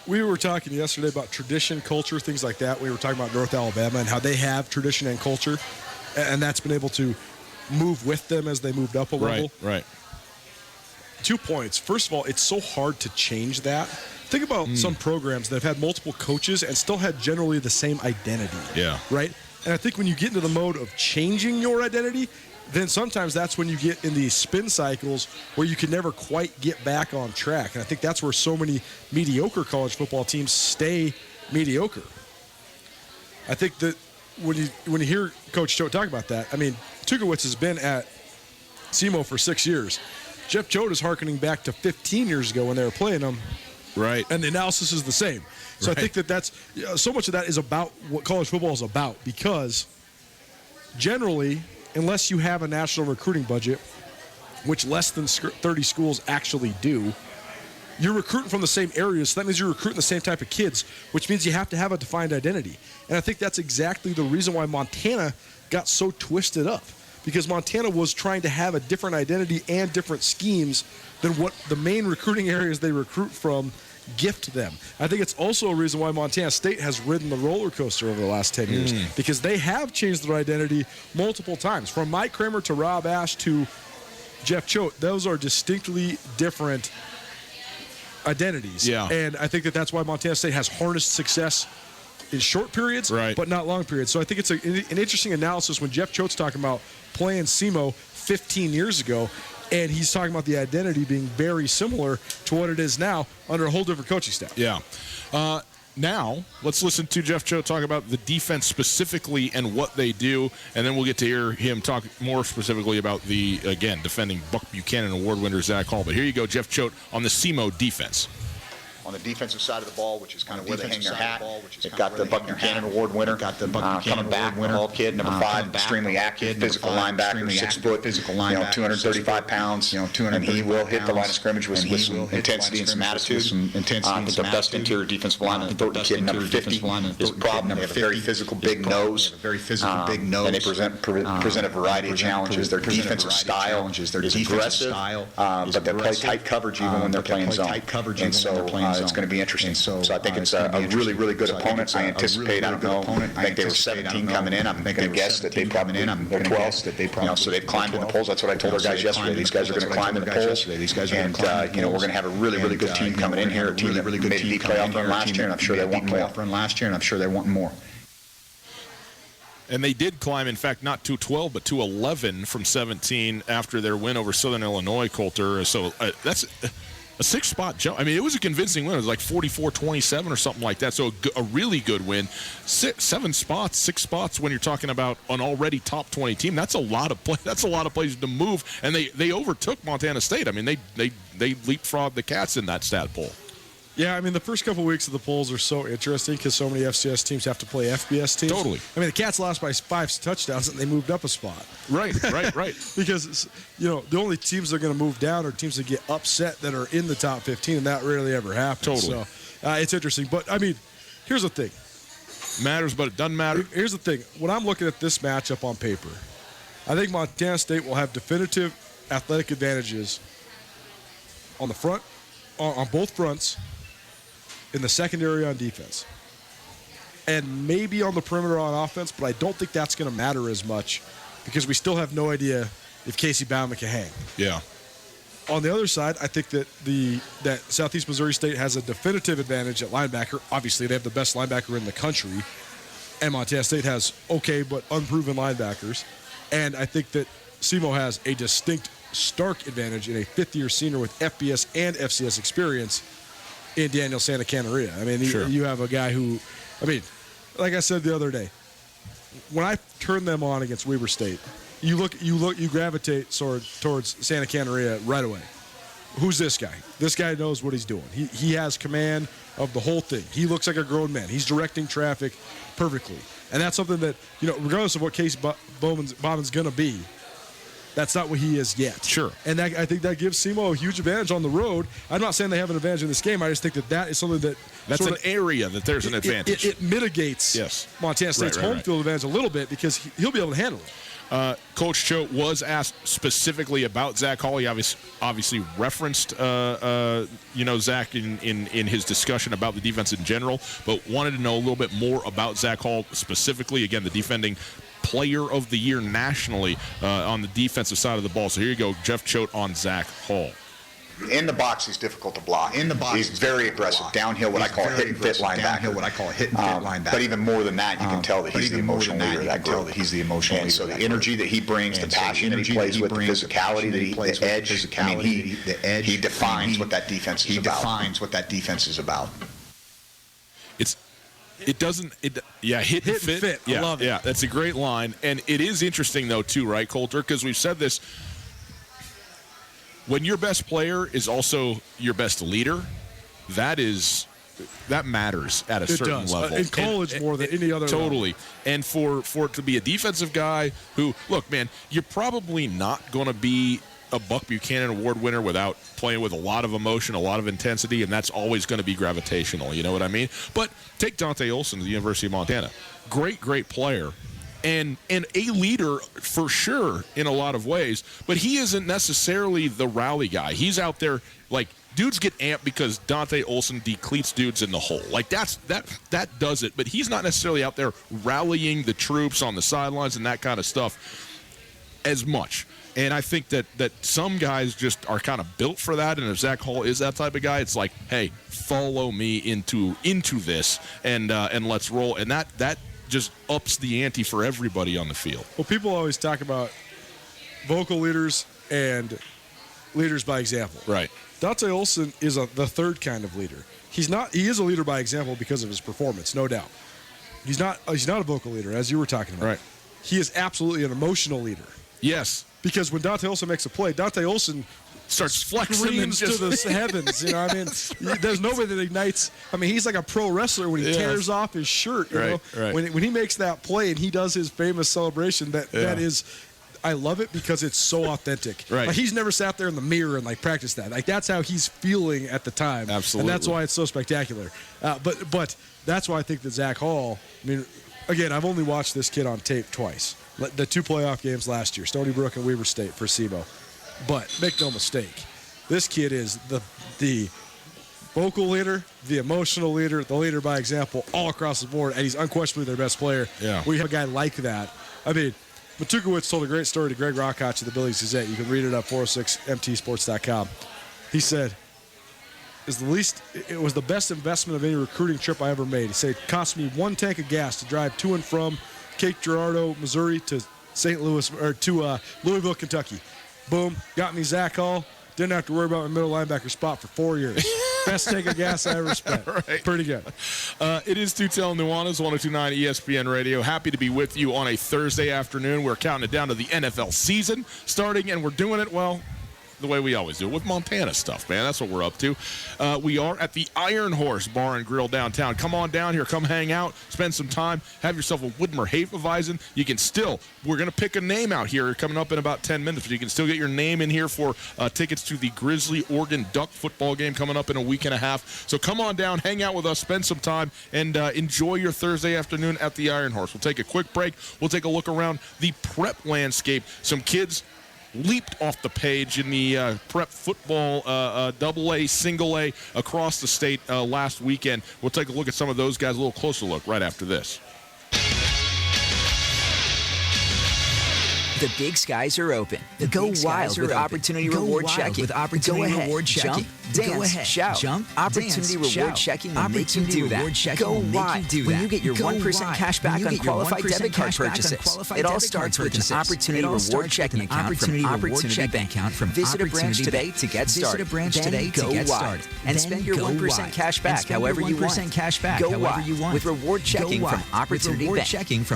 We were talking yesterday about tradition, culture, things like that. We were talking about North Alabama and how they have tradition and culture, and that's been able to move with them as they moved up a level. Right. 2 points. First of all, it's so hard to change that. Think about some programs that have had multiple coaches and still had generally the same identity. Yeah. Right? And I think when you get into the mode of changing your identity, then sometimes that's when you get in these spin cycles where you can never quite get back on track. And I think that's where so many mediocre college football teams stay mediocre. I think that when you hear Coach Choate talk about that, I mean, Tukowicz has been at SEMO for 6 years. Jeff Choate is hearkening back to 15 years ago when they were playing them. Right. And the analysis is the same. So I think that's so much of that is about what college football is about, because generally, unless you have a national recruiting budget, which less than 30 schools actually do, you're recruiting from the same areas. So that means you're recruiting the same type of kids, which means you have to have a defined identity. And I think that's exactly the reason why Montana got so twisted up, because Montana was trying to have a different identity and different schemes than what the main recruiting areas they recruit from gift them. I think it's also a reason why Montana State has ridden the roller coaster over the last 10 years, because they have changed their identity multiple times. From Mike Kramer to Rob Ash to Jeff Choate, those are distinctly different identities. Yeah. And I think that's why Montana State has harnessed success in short periods, but not long periods. So I think it's an interesting analysis when Jeff Choate's talking about playing SEMO 15 years ago, and he's talking about the identity being very similar to what it is now under a whole different coaching staff. Yeah. Now, let's listen to Jeff Choate talk about the defense specifically and what they do, and then we'll get to hear him talk more specifically about the, again, defending Buck Buchanan Award winner Zach Hall. But here you go, Jeff Choate on the SEMO defense. on the defensive side of the ball, which is kind of where they hang their hat. They've got the Buck Buchanan Award winner coming back, the Hall kid, number 5, extremely active, physical linebacker, 6 foot, 235 pounds, and he will hit the line of scrimmage with some intensity and some attitude. I think the best interior defensive lineman, the Thornton kid, number 50, is a problem. They have a very physical, big nose, and they present a variety of challenges. Their defensive style is aggressive, but they play tight coverage even when they're playing zone. And so it's going to be interesting. So I think it's a really, really good opponent. I anticipate, I don't know, I think they were 17 coming in. I'm going to guess that they're 12. So they've climbed in the polls. That's what I told our guys yesterday. These guys are going to climb in the polls. And, we're going to have a really, really good team coming in here, a team that made a deep playoff run last year, and I'm sure they want more. And they did climb, in fact, not to 12, but to 11 from 17 after their win over Southern Illinois, Coulter. So that's a 6-spot jump. I mean, it was a convincing win. It was like 44-27 or something like that. So a really good win. 6 spots when you're talking about an already top 20 team. That's a lot of places to move. And they overtook Montana State. I mean, they leapfrogged the Cats in that stat poll. Yeah, I mean, the first couple weeks of the polls are so interesting because so many FCS teams have to play FBS teams. Totally. I mean, the Cats lost by 5 touchdowns and they moved up a spot. Right. Because, the only teams that are going to move down are teams that get upset that are in the top 15, and that rarely ever happens. Totally. So it's interesting. But, I mean, here's the thing. Matters, but it doesn't matter. Here's the thing. When I'm looking at this matchup on paper, I think Montana State will have definitive athletic advantages on the front, on both fronts, in the secondary on defense, and maybe on the perimeter on offense, but I don't think that's going to matter as much because we still have no idea if Casey Bauman can hang. Yeah. On the other side, I think that Southeast Missouri State has a definitive advantage at linebacker. Obviously, they have the best linebacker in the country, and Montana State has okay but unproven linebackers. And I think that SEMO has a distinct, stark advantage in a fifth-year senior with FBS and FCS experience in Daniel Santacanaria. I mean, sure. You have a guy who, I mean, like I said the other day, when I turn them on against Weber State, you gravitate towards Santacanaria right away. Who's this guy? This guy knows what he's doing. He has command of the whole thing. He looks like a grown man. He's directing traffic perfectly. And that's something that, regardless of what Casey Bauman's going to be, that's not what he is yet. Sure. And I think that gives SEMO a huge advantage on the road. I'm not saying they have an advantage in this game. I just think that is something that... That's an area that there's an advantage. It mitigates Montana State's home field advantage a little bit because he'll be able to handle it. Coach Choate was asked specifically about Zach Hall. He obviously referenced, Zach in his discussion about the defense in general, but wanted to know a little bit more about Zach Hall specifically. Again, the defending Player of the Year nationally on the defensive side of the ball. So here you go, Jeff Choate on Zach Hall. In the box, he's difficult to block. He's very aggressive. Downhill, what I call a hit and fit linebacker. But even more than that, you can tell that he's the emotional leader of that group. And so the energy that he brings, the passion that he plays with, the physicality, the edge, I mean, he defines what that defense is about. Hit and fit. I love it. Yeah, that's a great line. And it is interesting, though, too, right, Coulter? Because we've said this. When your best player is also your best leader, that matters at a certain level. In college more than any other Totally. level. And for it to be a defensive guy who, look, man, you're probably not going to be a Buck Buchanan Award winner without playing with a lot of emotion, a lot of intensity, and that's always going to be gravitational. You know what I mean? But take Dante Olson to the University of Montana. Great player. And a leader for sure in a lot of ways, but he isn't necessarily the rally guy. He's out there like dudes get amped because Dante Olson decleats dudes in the hole. Like that does it, but he's not necessarily out there rallying the troops on the sidelines and that kind of stuff as much. And I think that some guys just are kind of built for that. And if Zach Hall is that type of guy, it's like, hey, follow me into this and let's roll. And that just ups the ante for everybody on the field. Well, people always talk about vocal leaders and leaders by example. Right. Dante Olson is the third kind of leader. He is a leader by example because of his performance, no doubt. He's not a vocal leader, as you were talking about. Right. He is absolutely an emotional leader. Yes. Because when Dante Olson makes a play, Dante Olson starts flexing screams and to the heavens. You know, I mean, there's nobody that ignites. I mean, he's like a pro wrestler when he tears off his shirt. You know, when he makes that play and he does his famous celebration. That is. I love it because it's so authentic. Right. Like, he's never sat there in the mirror and practiced that. Like, that's how he's feeling at the time. Absolutely. And that's why it's so spectacular. But that's why I think that Zach Hall, I mean, again, I've only watched this kid on tape twice. The 2 playoff games last year, Stony Brook and Weber State for SEMO. But make no mistake, this kid is the vocal leader, the emotional leader, the leader by example all across the board, and he's unquestionably their best player. Yeah. We have a guy like that. I mean, Matukowicz told a great story to Greg Rockach of the Billings Gazette. You can read it at 406mtsports.com. He said, it was the best investment of any recruiting trip I ever made. He said, it cost me 1 tank of gas to drive to and from Cape Girardeau, Missouri to St. Louis, or to Louisville, Kentucky. Boom, got me Zach Hall. Didn't have to worry about my middle linebacker spot for 4 years. Best tank of gas I ever spent. Right. Pretty good. It is Tutel Nuanez, 102.9 ESPN Radio. Happy to be with you on a Thursday afternoon. We're counting it down to the NFL season starting, and we're doing it, well, the way we always do, with Montana stuff, man. That's what we're up to. We are at the Iron Horse Bar and Grill downtown. Come on down here. Come hang out. Spend some time. Have yourself a Widmer Hefeweizen. You can still, we're going to pick a name out here coming up in about 10 minutes, but you can still get your name in here for tickets to the Grizzly-Oregon Duck football game coming up in a week and a half. So come on down, hang out with us, spend some time, and enjoy your Thursday afternoon at the Iron Horse. We'll take a quick break. We'll take a look around the prep landscape. Some kids leaped off the page in the prep football AA, single A across the state last weekend. We'll take a look at some of those guys, a little closer look right after this. The big skies are open. Go wild with Opportunity Reward Checking. Go ahead, jump, dance, shout. Opportunity Reward Checking will make you do that. Go wild when you get your 1% cash back on qualified debit card purchases. It all starts with an Opportunity Reward Checking account from Opportunity Bank. Visit a branch today to get started. Then go wild and spend your 1% cash back however you want. Go wild with Reward Checking from Opportunity Bank.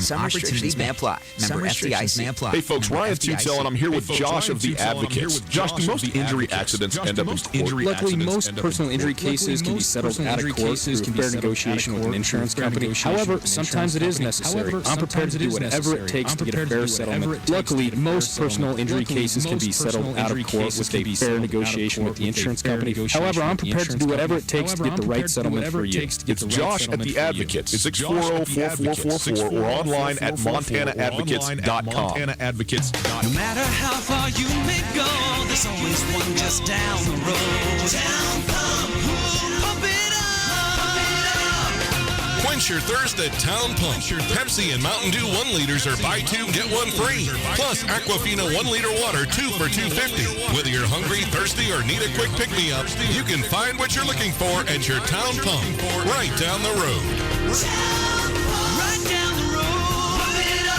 Some restrictions may apply. Member FDIC. Hey folks, Ryan Tutel, and I'm here with Josh of the Advocates. Josh, do most injury accidents end up in court? Luckily, most personal injury cases can be settled out of court through fair negotiation with an insurance company. However, sometimes it is necessary. I'm prepared to do whatever it takes to get a fair settlement. Luckily, most personal injury cases can be settled out of court with a fair negotiation with the insurance company. However, I'm prepared to do whatever it takes to get the right settlement for you. It's Josh at the Advocates, 640-4444, or online at montanaadvocates.com. No matter how far you may go, there's always one just down the road. Town Pump, pump it up. Quench your thirst at Town Pump. Pepsi and Mountain Dew 1 liters are buy 2, get 1 free. Plus Aquafina 1 liter water, 2 for $2.50. Whether you're hungry, thirsty, or need a quick pick-me-up, you can find what you're looking for at your Town Pump, right down the road. Right down the road. Pump it up.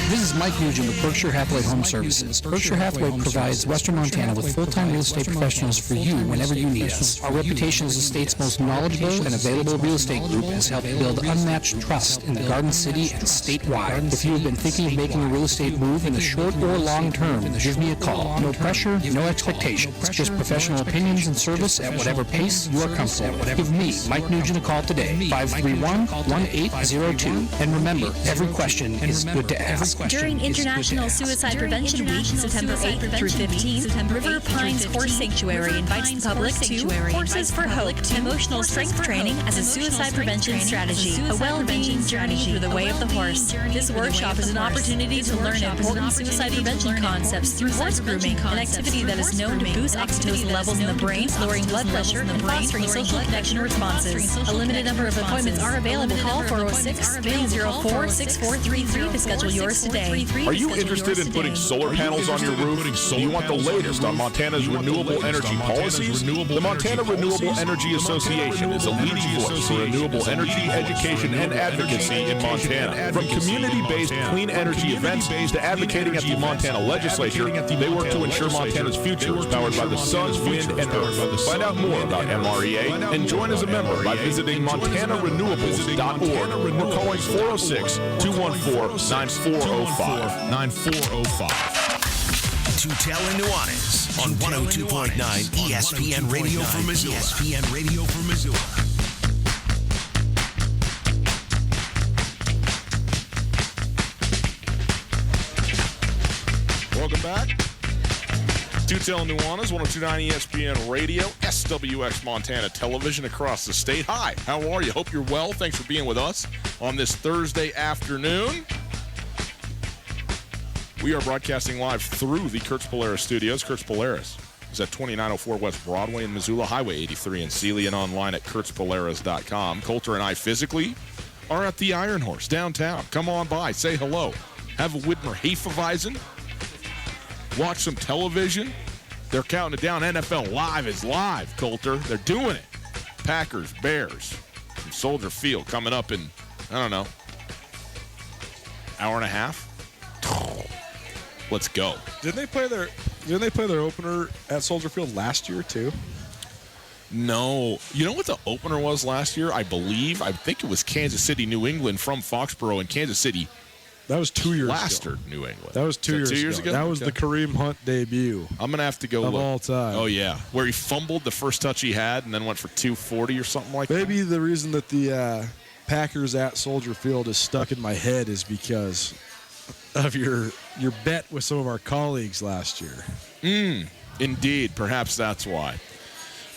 This is Mike Nugent with Berkshire Hathaway Home Services. Berkshire Hathaway provides Western Montana with full-time real estate professionals for you whenever you need us. Our reputation as the state's most knowledgeable and available real estate group has helped build unmatched trust in the Garden City and statewide. If you have been thinking of making a real estate move in the short or long term, give me a call. No pressure, no expectations. Just professional opinions and service at whatever pace you are comfortable with. Give me, Mike Nugent, a call today, 531-1802. And remember, every question is good to ask. During International Suicide Prevention Week, September 8th through 15th, River Pines Horse Sanctuary invites the public to Horses for Hope, emotional strength training as a suicide prevention strategy, a well-being journey through the way of the horse. This workshop is an opportunity to learn important suicide prevention concepts through horse grooming, an activity that is known to boost oxytocin levels in the brain, lowering blood pressure, and fostering social connection responses. A limited number of appointments are available. Call 406-304-6433 to schedule yours today. Are you interested in putting solar panels on your roof? Do you want the latest on Montana's renewable energy policies? The Montana Renewable Energy Association is a leading voice for renewable energy education and advocacy in Montana. From community-based clean energy events to advocating at the Montana legislature, they work to ensure Montana's future is powered by the sun, wind, and earth. Find out more about MREA and join as a member by visiting montanarenewables.org or calling 406-214-9405. Tutel and Nuanez on 102.9 ESPN Radio for Missoula. ESPN Radio for Missoula. Welcome back. Tutel and Nuanez, 102.9 ESPN Radio, SWX Montana Television across the state. Hi, how are you? Hope you're well. Thanks for being with us on this Thursday afternoon. We are broadcasting live through the Kurtz Polaris studios. Kurtz Polaris is at 2904 West Broadway in Missoula, Highway 83 in Sealy, and online at kurtzpolaris.com. Coulter and I physically are at the Iron Horse downtown. Come on by, say hello, have a Widmer Hefeweizen, watch some television. They're counting it down. NFL Live is live, Coulter. They're doing it. Packers, Bears, from Soldier Field coming up in, I don't know, hour and a half. Let's go. Didn't they play their opener at Soldier Field last year too? No. You know what the opener was last year? I think it was Kansas City, New England from Foxborough, and Kansas City. That was 2 years plastered ago. New England. That was 2 years ago. That was the Kareem Hunt debut. I'm going to have to go of look. All time. Oh, yeah. Where he fumbled the first touch he had and then went for 240 or something like that. Maybe the reason that the Packers at Soldier Field is stuck in my head is because of your bet with some of our colleagues last year. Indeed. Perhaps that's why.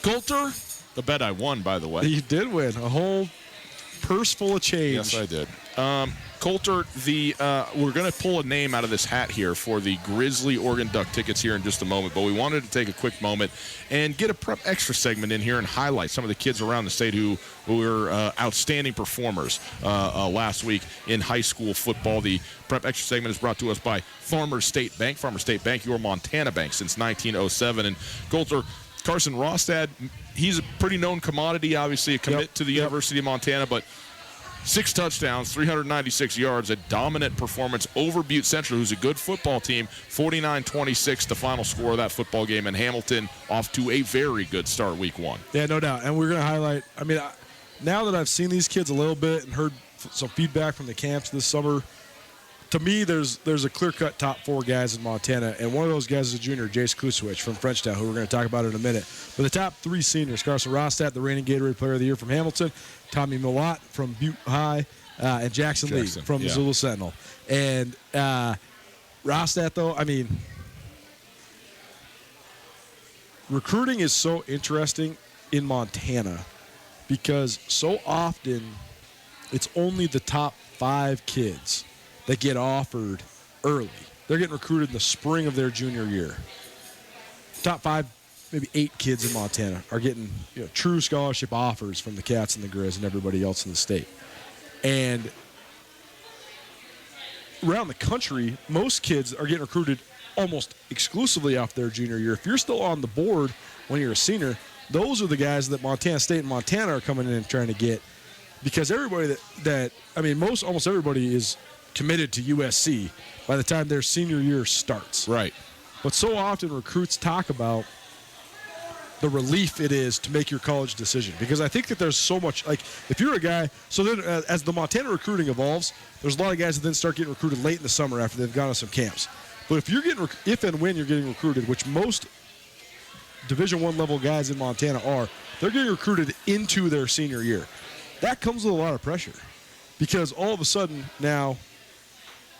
Coulter, the bet I won, by the way. You did win. A whole purse full of change. Yes, I did. Coulter, we're going to pull a name out of this hat here for the Grizzly Oregon Duck tickets here in just a moment, but we wanted to take a quick moment and get a Prep Extra segment in here and highlight some of the kids around the state who were outstanding performers last week in high school football. The Prep Extra segment is brought to us by Farmers State Bank. Farmers State Bank, your Montana bank since 1907. And Coulter, Carson Rostad, he's a pretty known commodity, obviously a commit to the University of Montana, but 6 touchdowns, 396 yards, a dominant performance over Butte Central, who's a good football team. 49-26, the final score of that football game, and Hamilton off to a very good start week 1. Yeah, no doubt. And we're going to highlight, now that I've seen these kids a little bit and heard some feedback from the camps this summer, to me, there's a clear-cut top 4 guys in Montana, and one of those guys is a junior, Jace Kluswich from Frenchtown, who we're going to talk about in a minute. But the top 3 seniors, Carson Rostad, the reigning Gatorade Player of the Year from Hamilton, Tommy Millott from Butte High, and Jackson Lee from Missoula Sentinel. And Rostad, though, recruiting is so interesting in Montana because so often it's only the top 5 kids that get offered early. They're getting recruited in the spring of their junior year. Top 5, maybe 8 kids in Montana are getting true scholarship offers from the Cats and the Grizz and everybody else in the state. And around the country, most kids are getting recruited almost exclusively off their junior year. If you're still on the board when you're a senior, those are the guys that Montana State and Montana are coming in and trying to get, because everybody almost everybody is committed to USC by the time their senior year starts. Right. But so often recruits talk about the relief it is to make your college decision, because I think that there's so much, like, if you're a guy, so then as the Montana recruiting evolves, there's a lot of guys that then start getting recruited late in the summer after they've gone to some camps. But if and when you're getting recruited, which most Division I level guys in Montana are, they're getting recruited into their senior year. That comes with a lot of pressure, because all of a sudden now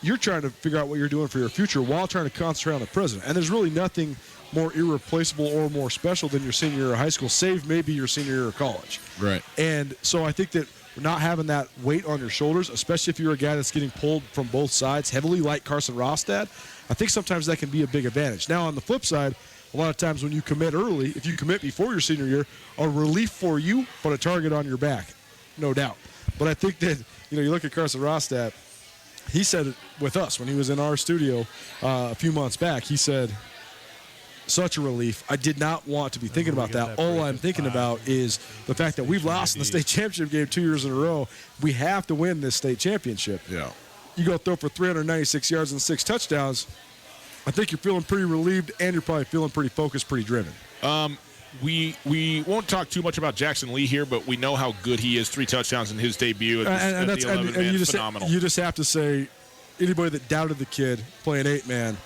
you're trying to figure out what you're doing for your future while trying to concentrate on the present. And there's really nothing more irreplaceable or more special than your senior year of high school, save maybe your senior year of college. Right. And so I think that not having that weight on your shoulders, especially if you're a guy that's getting pulled from both sides heavily like Carson Rostad, I think sometimes that can be a big advantage. Now, on the flip side, a lot of times when you commit early, if you commit before your senior year, a relief for you, but a target on your back, no doubt. But I think that, you look at Carson Rostad, he said it with us when he was in our studio a few months back. He said, such a relief. I did not want to be thinking about that. All I'm thinking about is the fact that we've lost in the state championship game 2 years in a row. We have to win this state championship. Yeah. You go throw for 396 yards and 6 touchdowns. I think you're feeling pretty relieved, and you're probably feeling pretty focused, pretty driven. We won't talk too much about Jackson Lee here, but we know how good he is. 3 touchdowns in his debut at the 11-man. Phenomenal. You just have to say, anybody that doubted the kid playing 8-man,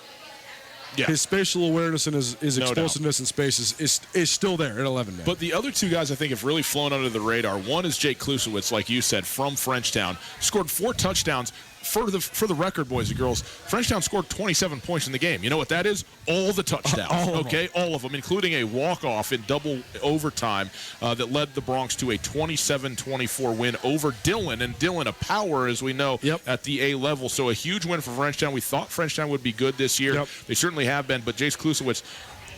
Yeah. His spatial awareness and his explosiveness in space is still there at 11 man. But the other two guys I think have really flown under the radar. One is Jake Klusowicz, like you said, from Frenchtown. Scored 4 touchdowns. For the record, boys and girls, Frenchtown scored 27 points in the game. You know what that is? All the touchdowns. All of them, including a walk-off in double overtime that led the Bronx to a 27-24 win over Dillon. And Dillon, a power, as we know, at the A level. So a huge win for Frenchtown. We thought Frenchtown would be good this year. They certainly have been, but Jake Klusowicz,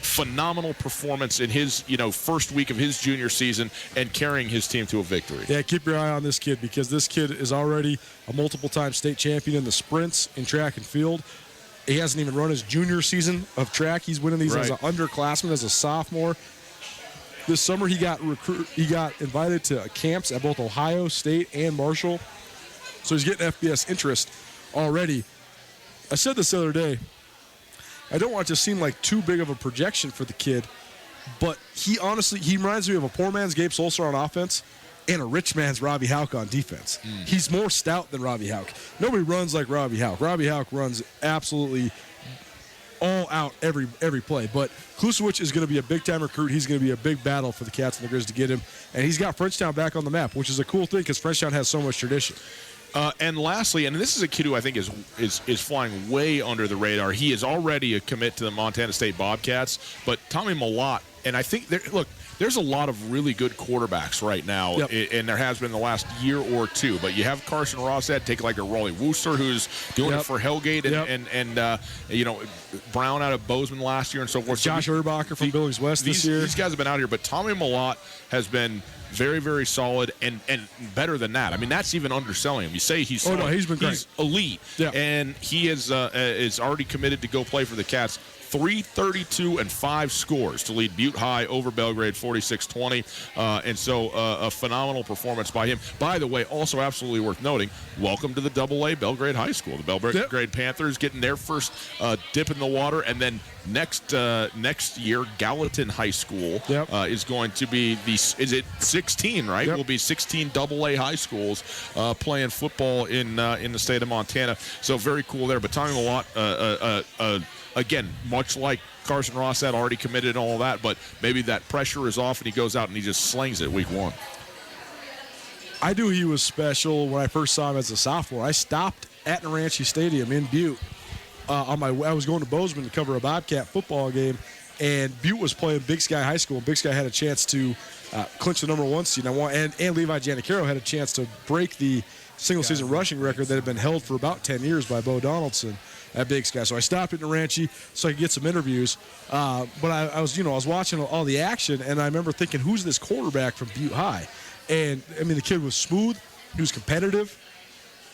phenomenal performance in his first week of his junior season and carrying his team to a victory. Yeah, keep your eye on this kid because this kid is already a multiple-time state champion in the sprints in track and field. He hasn't even run his junior season of track. He's winning these as an underclassman, as a sophomore. This summer he got invited to camps at both Ohio State and Marshall. So he's getting FBS interest already. I said this the other day. I don't want it to seem like too big of a projection for the kid, but he reminds me of a poor man's Gabe Solser on offense and a rich man's Robbie Houck on defense. He's more stout than Robbie Houck. Nobody runs like Robbie Houck. Robbie Houck runs absolutely all out every play, but Klusowicz is going to be a big-time recruit. He's going to be a big battle for the Cats and the Grizz to get him, and he's got Frenchtown back on the map, which is a cool thing because Frenchtown has so much tradition. And lastly, and this is a kid who I think is flying way under the radar. He is already a commit to the Montana State Bobcats, but Tommy Malott, and I think, there's a lot of really good quarterbacks right now, and there has been the last year or two. But you have Carson Rossett, take like a Rolly Wooster, who's doing it for Hellgate, and Brown out of Bozeman last year and so forth. Josh Urbacher from Billings West this year. These guys have been out here, but Tommy Malott has been very, very solid, and better than that. I mean, that's even underselling him. You say he's solid. He's been great. He's elite, and he is already committed to go play for the Cats. 332 and 5 scores to lead Butte High over Belgrade 46-20, and so a phenomenal performance by him. By the way, also absolutely worth noting, welcome to the AA Belgrade High School. The Belgrade Panthers getting their first dip in the water, and then next year Gallatin High School is going to be is it 16, right? Will be 16 AA high schools playing football in the state of Montana. So very cool there. But Tommy Malott, again, much like Carson Rossett, already committed and all that, but maybe that pressure is off and he goes out and he just slings it week 1. I knew he was special when I first saw him as a sophomore. I stopped at Naranche Stadium in Butte. I was going to Bozeman to cover a Bobcat football game, and Butte was playing Big Sky High School. Big Sky had a chance to clinch the number 1 seed, and Levi Giannicaro had a chance to break the single-season rushing record that had been held for about 10 years by Bo Donaldson at Big Sky. So I stopped at Naranche so I could get some interviews. But I was watching all the action, and I remember thinking, who's this quarterback from Butte High? And, I mean, the kid was smooth. He was competitive.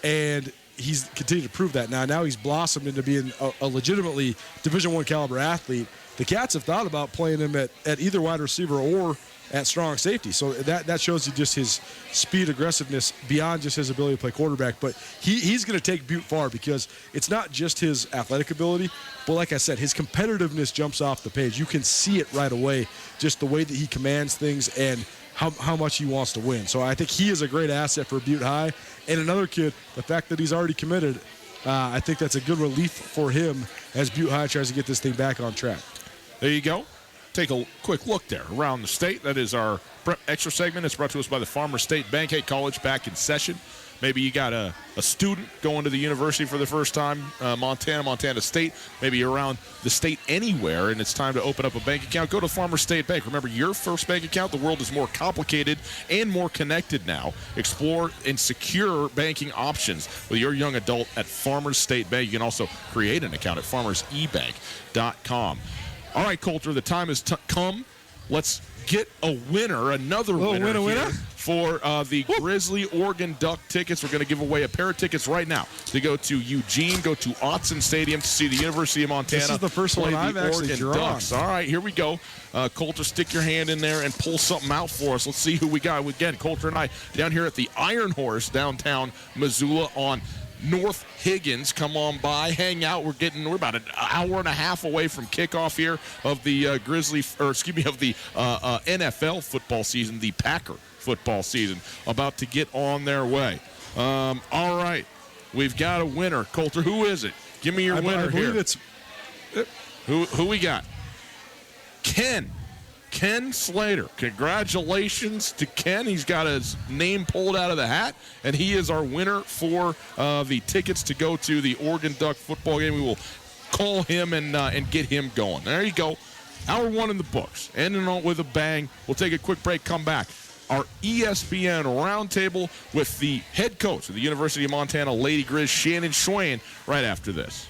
And he's continued to prove that. Now he's blossomed into being a legitimately Division I caliber athlete. The Cats have thought about playing him at either wide receiver or at strong safety. So that shows you just his speed, aggressiveness beyond just his ability to play quarterback. But he's going to take Butte far because it's not just his athletic ability, but like I said, his competitiveness jumps off the page. You can see it right away, just the way that he commands things and how much he wants to win. So I think he is a great asset for Butte High. And another kid, the fact that he's already committed, I think that's a good relief for him as Butte High tries to get this thing back on track. There you go. Take a quick look there around the state. That is our extra segment. It's brought to us by the Farmers State Bank. Hey, college back in session. Maybe you got a student going to the university for the first time, Montana State. Maybe you're around the state anywhere, and it's time to open up a bank account. Go to Farmers State Bank. Remember, your first bank account, the world is more complicated and more connected now. Explore and secure banking options with your young adult at Farmers State Bank. You can also create an account at farmersebank.com. All right, Coulter, the time has come. Let's get a winner, another winner for the Grizzly Oregon Duck tickets. We're going to give away a pair of tickets right now to go to Eugene, go to Autzen Stadium to see the University of Montana. This is the first one I've actually drawn. Ducks. All right, here we go. Coulter, stick your hand in there and pull something out for us. Let's see who we got. Again, Coulter and I down here at the Iron Horse downtown Missoula on North Higgins. Come on by, hang out. We're about an hour and a half away from kickoff here of the of the NFL football season, the Packer football season, about to get on their way. All right, we've got a winner. Coulter, who is it? Give me your winner I believe here. Who we got? Ken Slater. Congratulations to Ken. He's got his name pulled out of the hat, and he is our winner for the tickets to go to the Oregon Duck football game. We will call him and get him going. There you go. Hour 1 in the books. Ending on with a bang. We'll take a quick break, come back. Our ESPN roundtable with the head coach of the University of Montana Lady Grizz, Shannon Schweyen, right after this.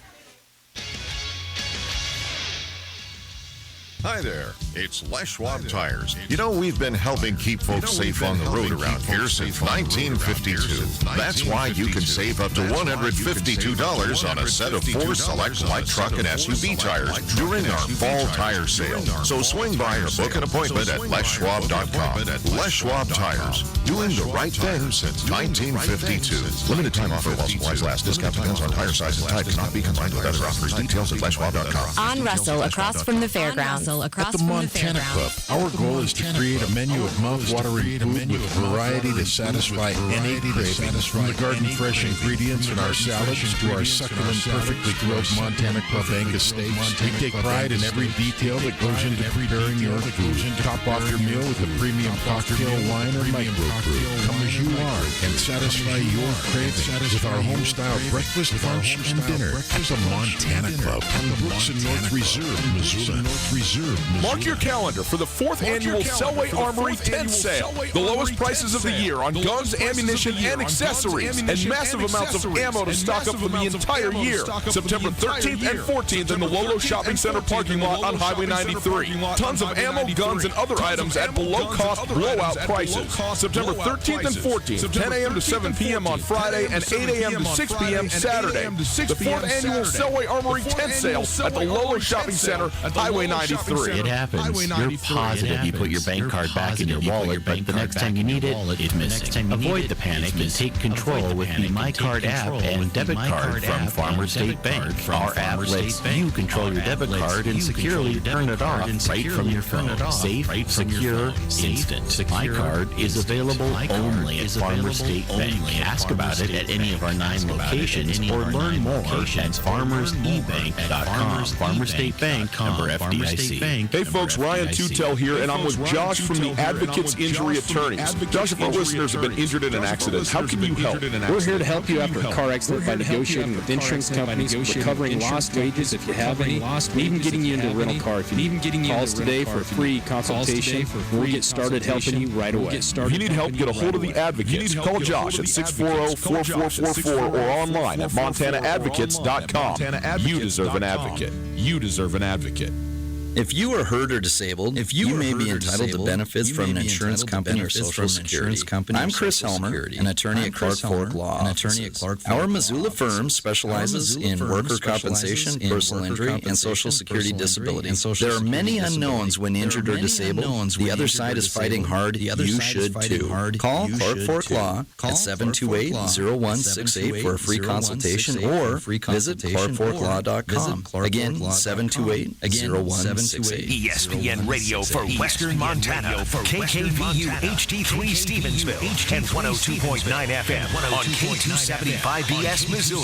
Hi there, it's Les Schwab Tires. You know, we've been helping keep folks safe on the road around here since 1952. That's why you can save up to $152 on a set of 4 select light truck and SUV tires during our fall tire sale. So swing by or book an appointment at leschwab.com. Les Schwab Tires, doing the right thing since 1952. Limited time offer while supplies last. Discount depends on tire size and type. Cannot be combined with other offers. Details at leschwab.com. On Russell, across from the fairgrounds. At the Montana Club, our goal is to create a menu of mouth-watering food with variety to satisfy any craving. From the garden-fresh ingredients in our salads to our succulent, perfectly grilled Montana Club Angus steaks, we take pride in every detail that goes into preparing your food. Top off your meal with a premium cocktail, wine, or microbrew. Come as you are and satisfy your cravings with our home-style breakfast, lunch, and dinner at the Montana Club on Brooks and North Reserve, Missoula. Mark your calendar for the 4th annual Selway Armory tent sale. The lowest prices of the year on guns, ammunition, and accessories, and massive amounts of ammo to stock up for the entire year. September 13th and 14th in the Lolo Shopping Center parking lot on Highway 93. Tons of ammo, guns, and other items at below-cost blowout prices. September 13th and 14th, 10 a.m. to 7 p.m. on Friday and 8 a.m. to 6 p.m. Saturday. The 4th annual Selway Armory tent sale at the Lolo Shopping Center, Highway 93. It happens. You're positive you put your bank card back in your wallet, but the next time you need it, it's missing. Avoid the panic and take control with the My Card app and debit card from Farmers State Bank. Our app lets you control your debit card and securely turn it off right from your phone. Safe, secure, instant. My Card is available only at Farmers State Bank. Ask about it at any of our 9 locations or learn more at farmersebank.com. Farmers State Bank, member FDIC. Hey folks, Ryan Tutel here, and I'm with Josh from the Advocates Injury Attorneys. Josh, if our listeners have been injured in an accident, how can you help? We're here to help you after a car accident by negotiating with insurance companies, recovering lost wages if you have any, even getting you into a rental car if you need. Call us today for a free consultation. We'll get started helping you right away. If you need help, get a hold of the Advocates. Call Josh at 640-4444 or online at montanaadvocates.com. You deserve an advocate. You deserve an advocate. If you are hurt or disabled, you may be entitled to benefits from an insurance company or Social Security. I'm Chris Helmer, an attorney at Clark Fork Law Offices. Our Missoula firm specializes in worker compensation, personal injury, and Social Security disability. There are many unknowns when injured or disabled. The other side is fighting hard. You should too. Call Clark Fork Law at 728-0168 for a free consultation or visit clarkforklaw.com. Again, 728-0168. ESPN Radio for Western Montana, KKVU HD3 Stevensville, and 102.9 FM on K275BS Missoula.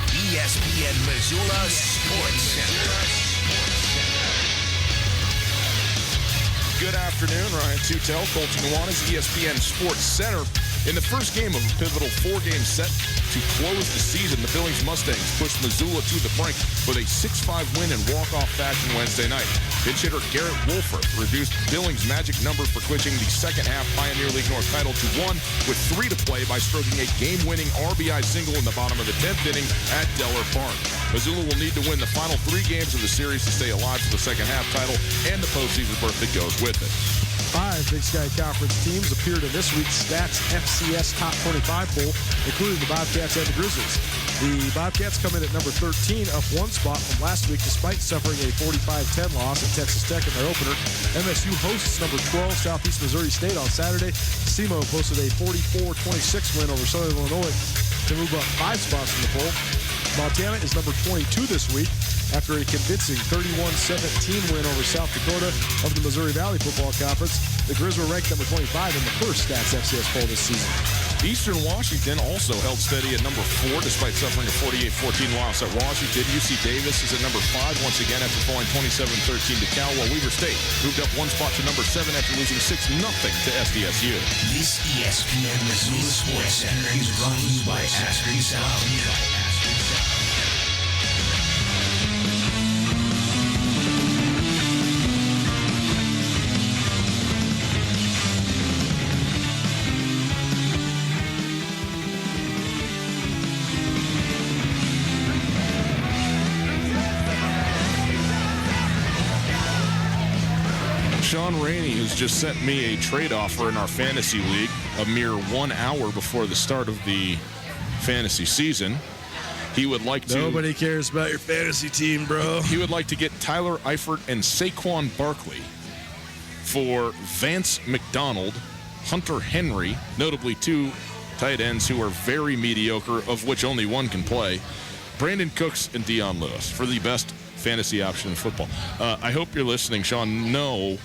ESPN Missoula Sports Center. Good afternoon, Ryan Tutel, Colton Nuanez, ESPN Sports Center. In the first game of a pivotal 4-game set to close the season, the Billings Mustangs pushed Missoula to the brink with a 6-5 win in walk-off fashion Wednesday night. Pitch hitter Garrett Wolfert reduced Billings' magic number for clinching the second-half Pioneer League North title to 1 with 3 to play by stroking a game-winning RBI single in the bottom of the 10th inning at Deller Park. Missoula will need to win the final 3 games of the series to stay alive for the second-half title and the postseason berth that goes with it. 5 Big Sky Conference teams appeared in this week's Stats FCS Top 25 poll, including the Bobcats and the Grizzlies. The Bobcats come in at number 13, up 1 spot from last week, despite suffering a 45-10 loss at Texas Tech in their opener. MSU hosts number 12 Southeast Missouri State on Saturday. SEMO posted a 44-26 win over Southern Illinois to move up 5 spots in the poll. Montana is number 22 this week after a convincing 31-17 win over South Dakota of the Missouri Valley Football Conference. The Grizz were ranked number 25 in the first Stats FCS poll this season. Eastern Washington also held steady at number 4 despite suffering a 48-14 loss at Washington. UC Davis is at number 5 once again after falling 27-13 to Cal, while Weber State moved up 1 spot to number 7 after losing 6-0 to SDSU. This ESPN Missoula Sports Center is brought to you by Asbury South. Sean Rainey has just sent me a trade offer in our fantasy league a mere 1 hour before the start of the fantasy season. He would like to... Nobody cares about your fantasy team, bro. He would like to get Tyler Eifert and Saquon Barkley for Vance McDonald, Hunter Henry, notably 2 tight ends who are very mediocre, of which only one can play, Brandon Cooks and Dion Lewis for the best fantasy option in football. I hope you're listening, Sean. No,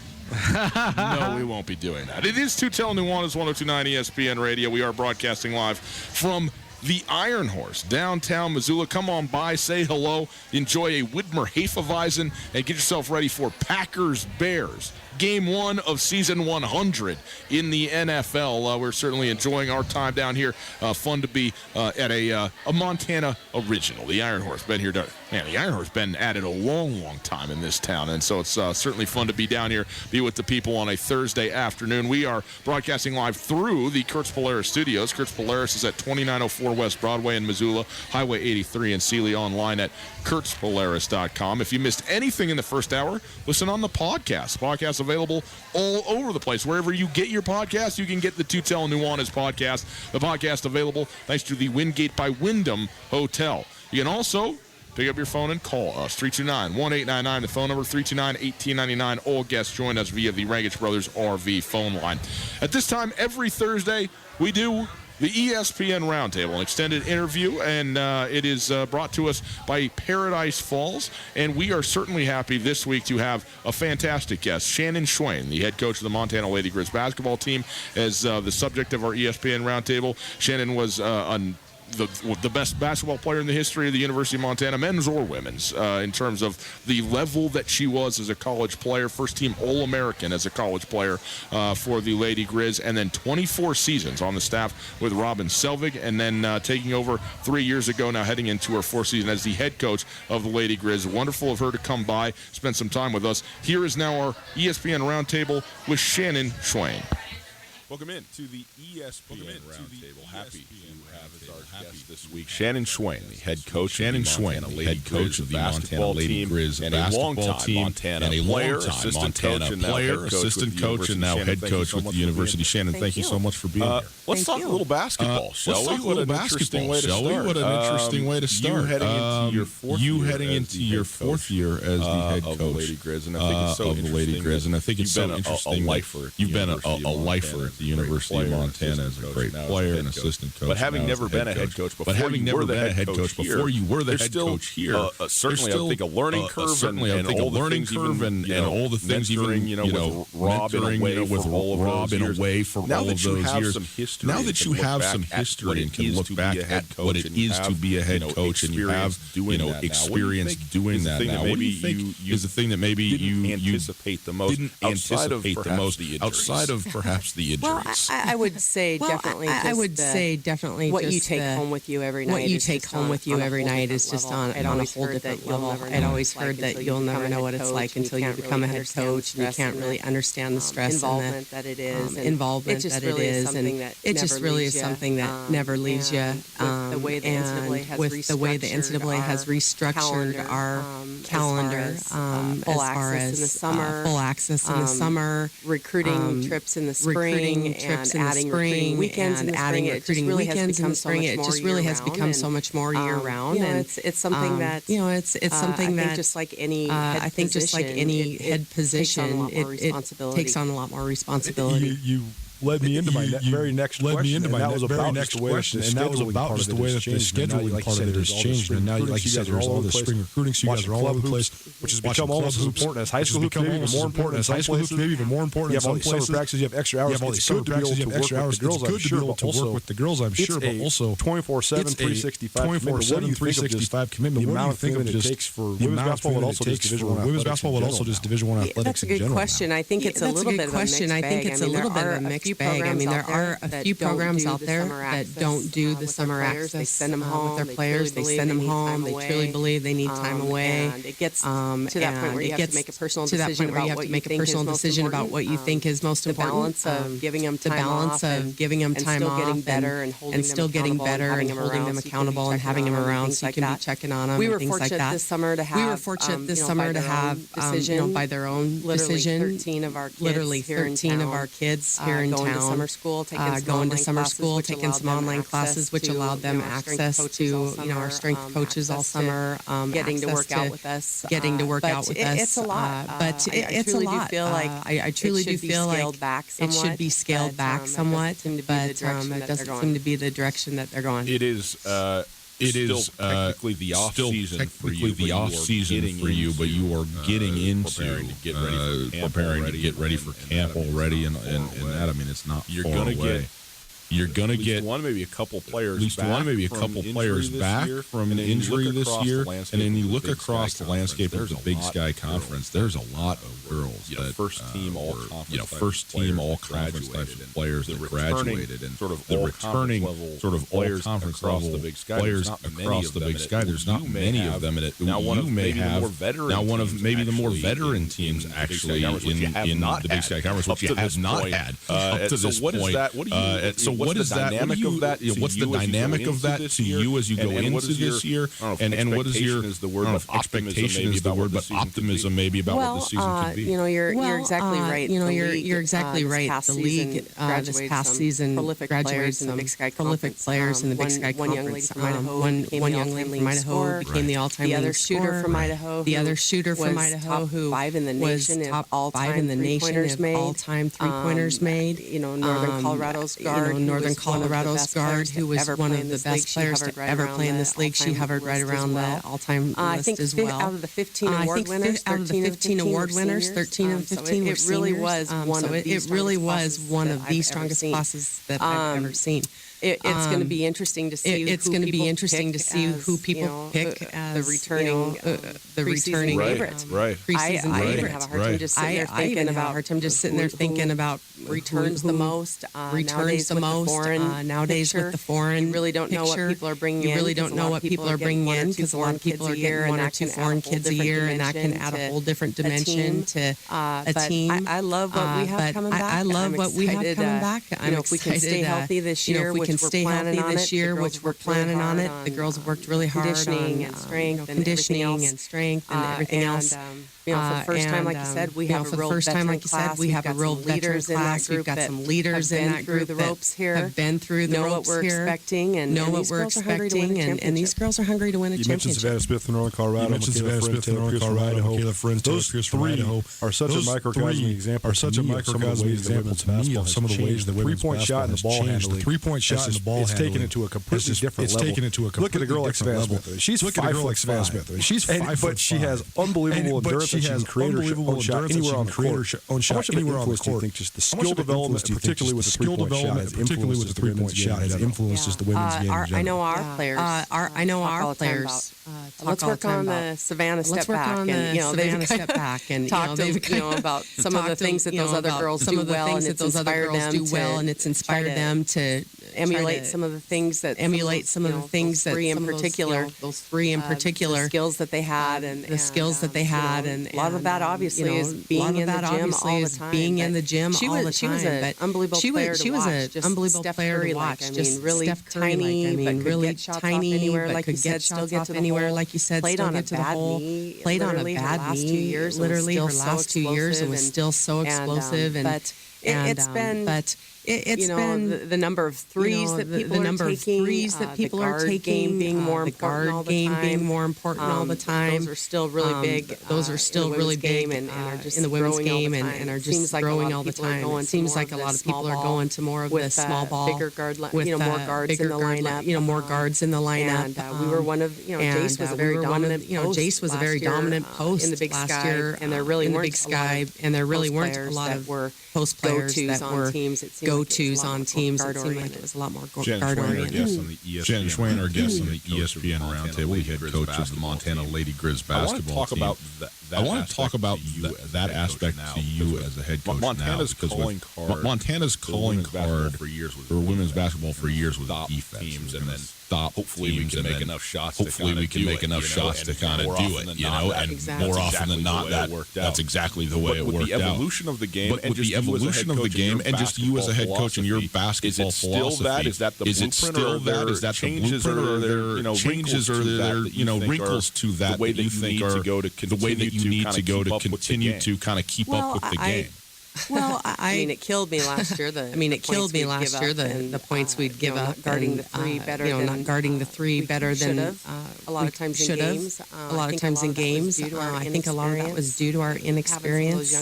we won't be doing that. It is Tutel Nuanez, 102.9 ESPN Radio. We are broadcasting live from the Iron Horse, downtown Missoula. Come on by, say hello, enjoy a Widmer Hefeweizen, and get yourself ready for Packers-Bears. Game 1 of season 100 in the NFL. We're certainly enjoying our time down here. Fun to be at a Montana original. The Iron Horse been here. Man, the Iron Horse been at it a long, long time in this town, and so it's certainly fun to be down here, be with the people on a Thursday afternoon. We are broadcasting live through the Kurtz Polaris studios. Kurtz Polaris is at 2904 West Broadway in Missoula, Highway 83 in Sealy, online at kurtzpolaris.com. If you missed anything in the first hour, listen on the podcast. Podcast available all over the place. Wherever you get your podcast, you can get the Tutel Nuanez podcast. The podcast available thanks to the Wingate by Wyndham Hotel. You can also pick up your phone and call us. 329-1899, the phone number, 329-1899. All guests join us via the Rangich Brothers RV phone line. At this time, every Thursday, we do the ESPN Roundtable, an extended interview, and it is brought to us by Paradise Falls. And we are certainly happy this week to have a fantastic guest, Shannon Schwein, the head coach of the Montana Lady Grizz basketball team, as the subject of our ESPN Roundtable. Shannon was the best basketball player in the history of the University of Montana, men's or women's, in terms of the level that she was as a college player. First team All-American as a college player for the Lady Grizz, and then 24 seasons on the staff with Robin Selvig, and then taking over 3 years ago, now heading into her 4th season as the head coach of the Lady Grizz. Wonderful of her to come by, spend some time with us. Here is now our ESPN Roundtable with Shannon Schwein. Welcome in to the ESPN Roundtable. Happy to have as our guest this week Shannon Schwein, the head coach of the Montana Lady Grizz and a longtime Montana player, assistant coach, and now head coach with the university. Shannon, thank you so much for being here. Let's talk a little basketball, shall we? What an interesting way to start. You heading into your 4th year as the head coach of the Lady Grizz, and I think it's so interesting. You've been a lifer at the University of Montana as a great player and assistant coach. But having never been a head coach before, you were the head coach here, certainly I think a learning curve, and all the things even with Rob in a way for all of those years. Now that you have some history and can look back at what it is to be a head coach, and you have experience doing that now, what do you think is the thing that maybe you didn't anticipate the most outside of perhaps the injuries? Well, I would say definitely. What you take home with you every night. What you take home with you every night is just on a whole different level. I'd always heard that you'll never know what it's like until you become a head coach, and you can't really understand the stress involvement that it is, and it just really is something that never leaves you. The way the NCAA has restructured our calendar, full access in the summer, recruiting trips in the spring, and adding recruiting weekends in the spring. It just really has become so much more year round. And it's something that I think just like any head position, it takes on a lot more responsibility. led me into my very next question. And that was about just the way the scheduling part of it has changed. And now, like you said, there's all this spring recruiting, so you guys are all over the place, which has become almost as important as high school hoops, maybe even more important as high school hoops, maybe even more important. You have all these summer practices, you have extra hours. It's good to be able to work with the girls, I'm sure, but work with the girls, I'm sure, but also 24/7, 365 commitment. What do you think of just takes for women's basketball, but also just Division I athletics? That's a good question. I think it's a little bit of a mixed bag. I think it's a little bit of a mixed bag. I mean, there are a few programs out there that don't do the summer access. They send them home with their players. They send them home. They truly believe they need time away. And it gets to that point where you have to make a personal decision about what you think is most important. The balance of giving them time off and still getting better and holding them accountable and having them around so you can be checking on them. We were fortunate this summer to have by their own decision, 13 of our kids here in town going to summer school, taking some online classes, which allowed them access to our strength coaches all summer, getting to work out with us. It's a lot, but it's a lot. I truly do feel like it should be scaled back somewhat, but it doesn't seem to be the direction that they're going. It is technically the off season for you, but you are getting into preparing to get ready for camp already, and that, I mean, it's not far away. You're going to get maybe a couple players back from an injury this year, and then you look across the landscape of the Big Sky Conference. There's a lot of girls that first team all conference types of players that graduated, and the returning sort of all conference level players across the Big Sky. There's not many of them. Now one of maybe the more veteran teams actually in the Big Sky Conference, which you have not had up to this point. What is the dynamic of that? What's the dynamic of that to you as you go into this year? And what is your expectation? Is the word, but optimism maybe about what the season could be? You're exactly right. You're exactly right. The league this past season graduated some prolific players in the Big Sky Conference. One young lady from Idaho became the all-time leading scorer. The other shooter from Idaho who was top 5 in the nation of all-time three-pointers made. Northern Colorado's guard, who was one of the best players to ever play in this league. She hovered right around the all-time list as well. Out of the 15 award winners, 13 of the 15 were seniors. It really was one of the strongest classes that I've ever seen. It's going to be interesting to see. Who people pick as the returning favorite. Right. Preseason favorite. I even have a hard time just sitting there thinking about returns the most. Nowadays with the foreign, you really don't know what people are bringing in. You really don't know what people are bringing in because a lot of people are getting 1 or 2 foreign kids a year, and that can add a whole different dimension to a team. I love what we have coming back. I love what we have coming back. I'm excited. If we can stay healthy this year, which we're planning on it. The girls have worked really hard on conditioning and strength and everything else. For the first time, like you said, we have a real veteran class. We have a real leaders in that group. We've got some leaders in that group that have been through the ropes here, know what we're expecting, and these girls are hungry to win a championship. You mentioned Savannah Smith from Northern Colorado. Those 3 are such a microcosm example to me of some of the ways the women's basketball has changed. The 3-point shot in the ball handling. It's taken it to a completely different level. Look at a girl like Savannah Smith. She's 5'5". She's 5'5", but she has unbelievable endurance. She has unbelievable shot anywhere on the court. How much of an influence do you think just the skill development, particularly with the 3-point shot, has influenced the women's game in general? I know our players. Let's work on the Savannah step back, and talk about some of the things that those other girls do well, and it's inspired them to emulate some of the things that those 3 in particular skills that they had, and the skills that they had, and a lot of that obviously is being in the gym all the time. Being in the gym all the time. She was an unbelievable player to watch. Just really tiny, but really tiny, but could get shots off anywhere, like you said. Played on a bad knee. Played on a bad knee. Literally her last 2 years, and was still so explosive. It's been, but it's been the number of threes that people are taking, being more important all the time. Those are still really big. Those are still really big and are just in the women's game and are just growing all the time. It seems like a lot of people are going to more of the small ball, bigger guard, with more guards in the lineup. More guards in the lineup. And we were one of, Jace was a very dominant. Jace was a very dominant post in the Big last Sky, year, and there really weren't Big Sky, and there really weren't a lot of post players that were go-tos on teams. It seemed like it was a lot more guard-oriented. Jen Schwain, our guest on the ESPN Roundtable, the head coach of the Montana Lady Grizz basketball team. I want to talk about that aspect to you as a head coach Montana's Montana's calling card for women's basketball for years was defense, and then hopefully we can make enough shots. Hopefully we can make enough shots to kind of do it, and more often than not, that's exactly the way it worked out. The evolution of the game, but with the evolution of the game, and just you as a head coach and your basketball philosophy, is that the blueprint, or that changes, or there changes, or there wrinkles to that? The way that you think are the way that you need to go to continue to kind of keep up with the game. Well, I mean, it killed me last year. The points we'd give up, guarding the three better, not guarding the three better than a lot of times in games. A lot of times in games, I think a lot of that was due to our inexperience.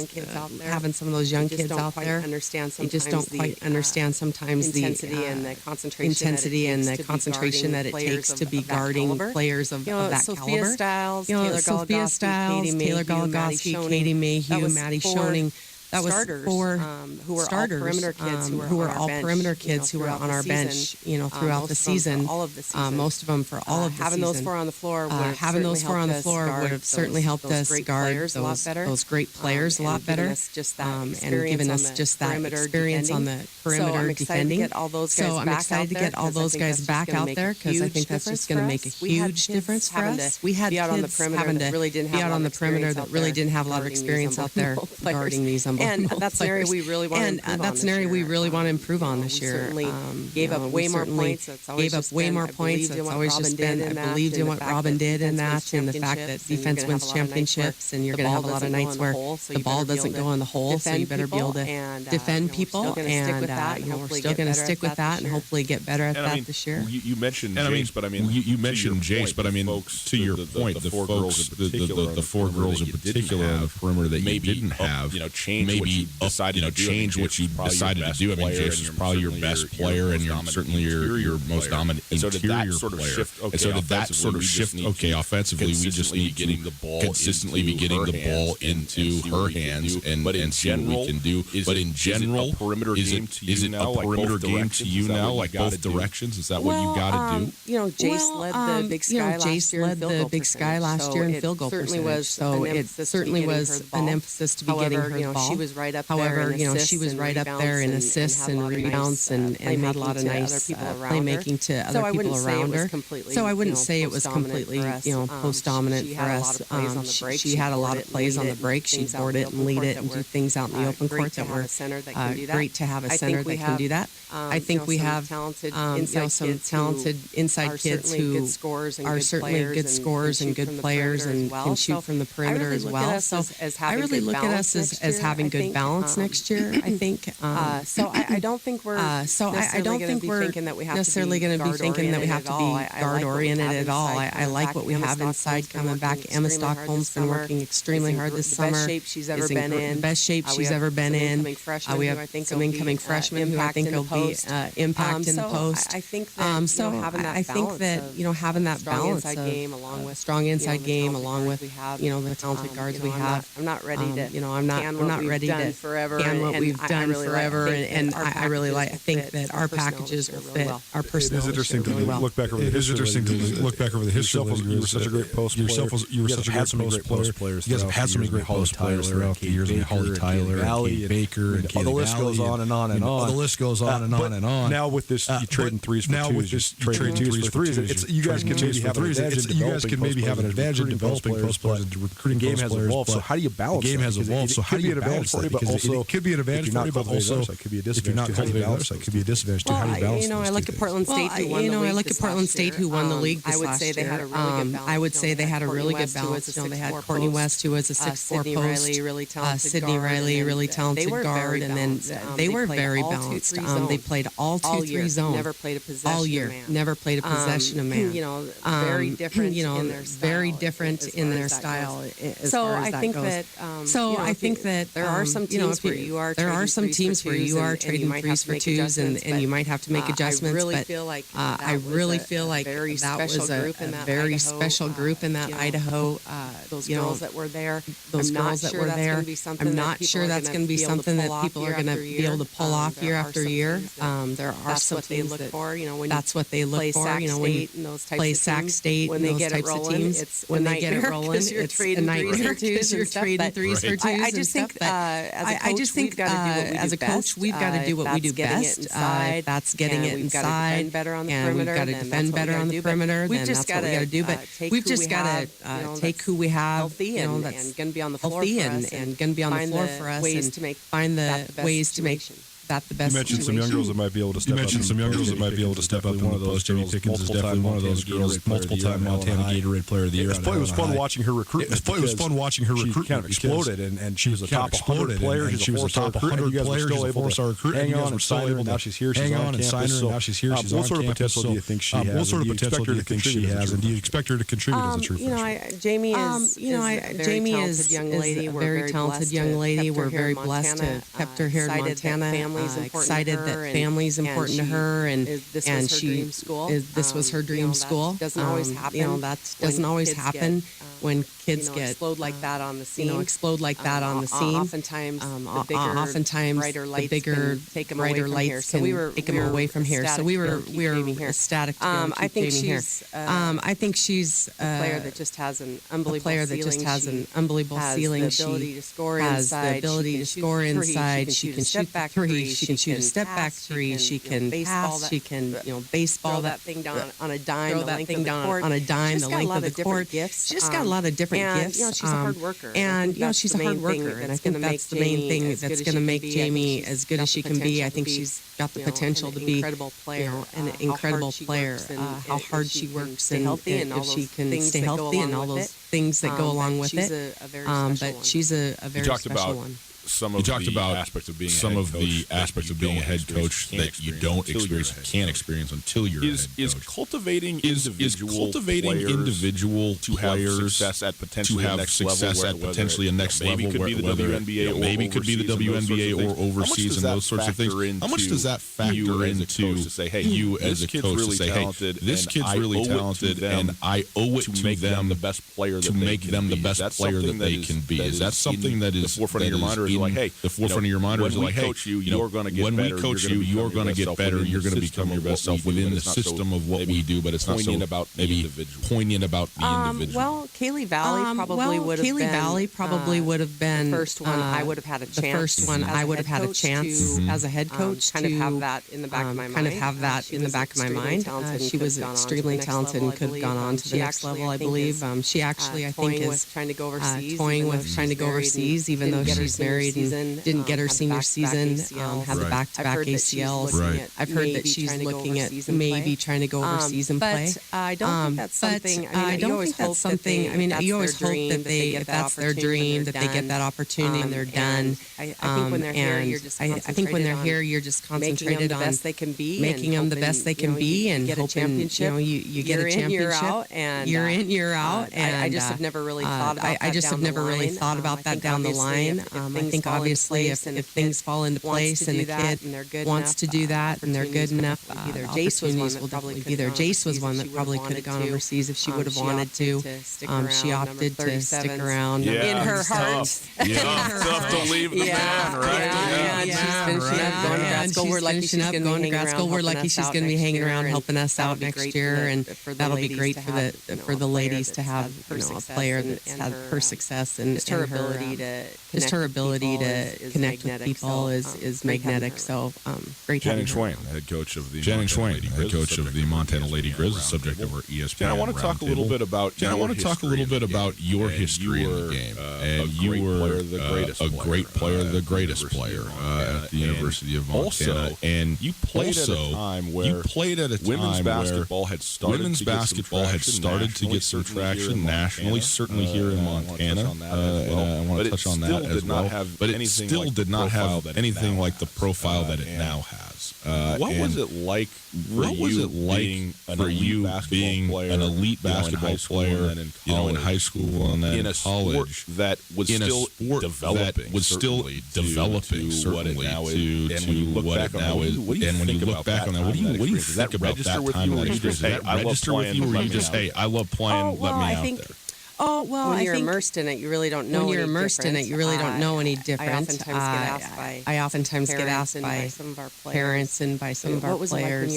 Having some of those young kids out there, they just don't quite understand sometimes the intensity and the concentration that it takes to be guarding players of that caliber. Sophia Stiles, Taylor Goligoski, Katie Mayhew, Maddie Schoening. That was starters, four who were starters, all perimeter kids who were all perimeter kids who were on our bench, throughout the season. Most of them for all of the season. Having those four on the floor would have certainly helped us guard those great players a lot better, and given us just that experience on the perimeter defending. So I'm excited to get all those guys back out there because I think that's just going to make a huge difference for us. We had kids having to be out on the perimeter that really didn't have a lot of experience out there guarding these and that's an area we really want to improve on. That's an area we really want to improve on this year. Certainly gave up way more points. It's always just been. I believed in what Robin did in that, and the fact that defense wins championships, and you're going to have a lot of nights where the ball doesn't go in the hole, so you better be able to defend people. And we're still going to stick with that, and hopefully get better at that this year. You mentioned Jace, but I mean, you mentioned Jace, but I mean, to your point, the folks, the four girls in particular on the perimeter that you didn't have, maybe change what you decided to do. I mean, Jace is probably your best player, and you're certainly your most dominant interior player. And so did that sort of shift? Okay, offensively, we just need to consistently be getting the ball into her hands, and see what we can do. But in general, is it a perimeter game to you now, like both directions? Is that what you got to do? Jace led the Big Sky last year in field goal percentage. So it certainly was an emphasis to be getting her the ball. However, she was right up there in assists and rebounds and had a lot of nice playmaking to other people around her. So I wouldn't say it was completely post dominant for us. She had a lot of plays on the break. She'd board it and lead it and do things out in the open court that were great to have a center that can do that. I think we have some talented inside kids who are certainly good scorers and good players and can shoot from the perimeter as well. So I really look at us as having good balance next year. I think. So I don't think we're necessarily going to be thinking that we have to be guard oriented at all. I like what we have inside coming back. Emma Stockholm's been working extremely hard this summer. The best shape she's ever been in. We have some incoming freshmen who I think will be impact in the post. I think that having that balance of along with strong inside game, along with the talented guards we have. I'm not ready to. I'm not ready to can what we've done forever, and I really like. I think that our packages will fit our personnel. It's interesting to look back over the history. You were such a great post player. You were such a great post player. You guys have had so many great post players throughout the years. Holly Tyler, Kate Baker, and the list goes on and on and on. The list goes on and on and on. Now with this, you trading threes for twos. Trading twos for threes. You guys can maybe have an advantage in developing post players and recruiting post players. So how do you balance? The game has evolved. So how do you balance? advantage for you, but also it could be an advantage for you, but also it could be a disadvantage. If you're not cultivating other side, it could be a disadvantage to how you balance. I look at Portland State, who won the league. I look at Portland State, who won the league this last year. I would say they had a really good balance. They had Courtney West, who was a 6'4" post. Sidney Riley, really talented guard, and then they were very balanced. They played all 2-3 zone. Never played a possession all year. Never played a possession of man. Very different. Very different in their style. So I think that. So I think that there are some teams where you are. There are some teams where you are trading threes for twos, and you might have to make adjustments. I really feel like that was a very special group in that Idaho. Those girls that were there. Those girls that were there. I'm not sure that's going to be something that people are going to be able to pull off year after year. There are some things that that's what they look for. When you play Sac State and those types of teams, when they get it rolling, it's a nightmare because you're trading threes for twos. I just think as a coach, we've got to do what we do best. That's getting it inside, and we've got to defend better on the perimeter. Then that's what we got to do. But we've just got to take who we have, that's going to be on the floor and going to be on the floor for us, and find the ways to make that the best. You mentioned some young girls that might be able to step up. One of those, Jamie Pickens, is definitely one of those girls, multiple-time Montana Gatorade Player of the Year. It was fun watching her recruit. It was fun watching her recruit. She kind of exploded, and she was a top 100 player. She was a top 100 player. You guys were still able to hang on and sign her. Now she's here. She's on campus. Now she's here. She's on campus. What sort of potential do you think she has? What sort of potential do you think she has? And do you expect her to contribute as a true freshman? Jamie is a very talented young lady. We're very blessed to have kept her here in Montana. Excited that family's important to her, and this was her dream school. Doesn't always happen. That doesn't always happen when kids get explode like that on the scene. Oftentimes, the bigger brighter lights can take them away from here. So we were ecstatic to keep Jamie here. I think she's a player that just has an unbelievable ceiling. She has the ability to score inside. She can shoot back three. She can shoot a step back three. She can pass. She can baseball that thing down on a dime. Throw that thing down on a dime. The length of the court. She's just got a lot of different gifts. She's a hard worker. And she's a hard worker. And I think that's the main thing that's going to make Jamie as good as she can be. I think she's got the potential to be an incredible player. How hard she works, and if she can stay healthy, and all those things that go along with it. But she's a very special one. You talked about some of the aspects of being a head coach that you don't experience, can't experience until you're a head coach. Is cultivating individual players to have success at potentially a next level, maybe could be the WNBA or overseas and those sorts of things. How much does that factor into you as a coach to say, hey, this kid's really talented, and I owe it to them the best player to make them the best player that they can be? Is that something that is the forefront of your mind? Like, hey, the forefront of your mind is like, hey, you're going to get better. When we coach you, you're going to get better. You're going to become your best self within the system of what we do. But it's not so maybe poignant about the individual. Well, Kaylee Valley probably would have been the first one. I would have had a chance. The first one I would have had a chance as a head coach to have that in the back of my mind. She was extremely talented and could have gone on to the next level. I believe she actually, I think, is trying to go overseas. Toying with trying to go overseas, even though she's married and didn't get her senior season, had the back-to-back ACLs. I've heard that she's looking at maybe trying to go overseas and play. But I don't think that's something. I mean, you always hope that if that's their dream, that they get that opportunity and they're done. I think when they're here, you're just concentrated on making them the best they can be, and hoping you get a championship. Year in, year out. And I just have never really thought about that. I just have never really thought about that down the line. I think obviously if things fall into place and the kid wants to do that and they're good enough, opportunities will definitely be there. Jace was one that probably could have gone overseas if she would have wanted to. She opted to stick around. In her heart. Tough to leave the man, right? She's finishing up, going to grad school. We're lucky she's going to be hanging around helping us out next year, and that'll be great for the ladies to have a player that's had her success and her ability ability to connect with people is magnetic. So great. Jennings Swain, head coach of the Montana Lady Grizz, the subject of our ESPN. I want to talk a little bit about. I want to talk a little bit about your history in the game. And you were a great player, the greatest player at the University of Montana. And you played at a time where women's basketball had started to get some traction nationally, certainly here in Montana. And I want to touch on that as well. But it still did not have anything like the profile that it now has. What was it like for you being an elite basketball player, in high school and then in college, that was still developing, certainly to what it now is? And when you look back on that, what do you think about that time? Does that register with you, or you just, hey, I love playing, let me out there? Oh, well, when you're immersed in it, you really don't know. When you're immersed in it, you really don't know any different. I oftentimes get asked by some of our parents and by some of our players.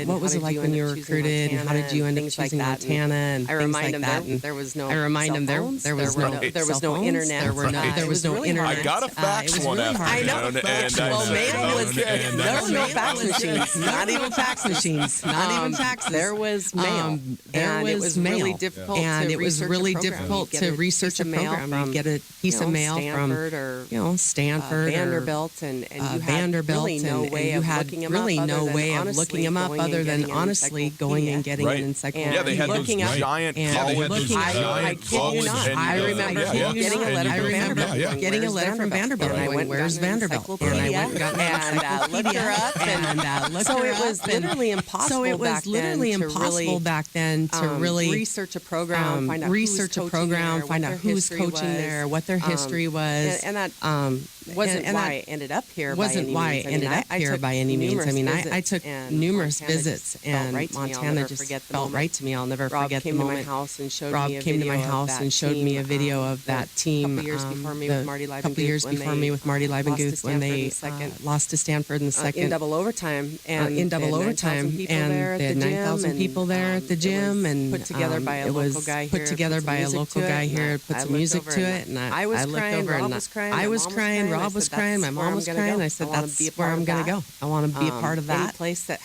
What was it like when you were recruited? How did you end up choosing Montana? And I remind them there was no. I remind them there was no internet. There was no internet. I got a fax one afternoon, and there were no fax machines. Not even fax machines. Not even faxes. There was mail, and it was really difficult. And it was really difficult to research a program. You get a piece of mail from Stanford, Vanderbilt, and you had Vanderbilt, really no way of looking them up other than honestly going and getting an encyclopedia. Yeah, they had those giant college. I kid you not. I remember getting a letter from Vanderbilt. And I went, "Where's Vanderbilt?" And I went and looked her up, and so it was literally impossible back then to really research a program, find out who's coaching there, what their history was, and that wasn't why I ended up here. Wasn't why I ended up here by any means. I mean, I took numerous visits, and Montana just felt right to me. I'll never forget the moment. Rob came to my house and showed me a video of that team. A couple years before me with Marty Leibenguth when they lost to Stanford in the second. In double overtime, and they had 9,000 people there at the gym, and put together by a local guy here. Put some music to it, and I looked over and I was crying. Rob was crying. My mom was crying. I said, "That's where I'm going to go. I want to be a part of that. Any place that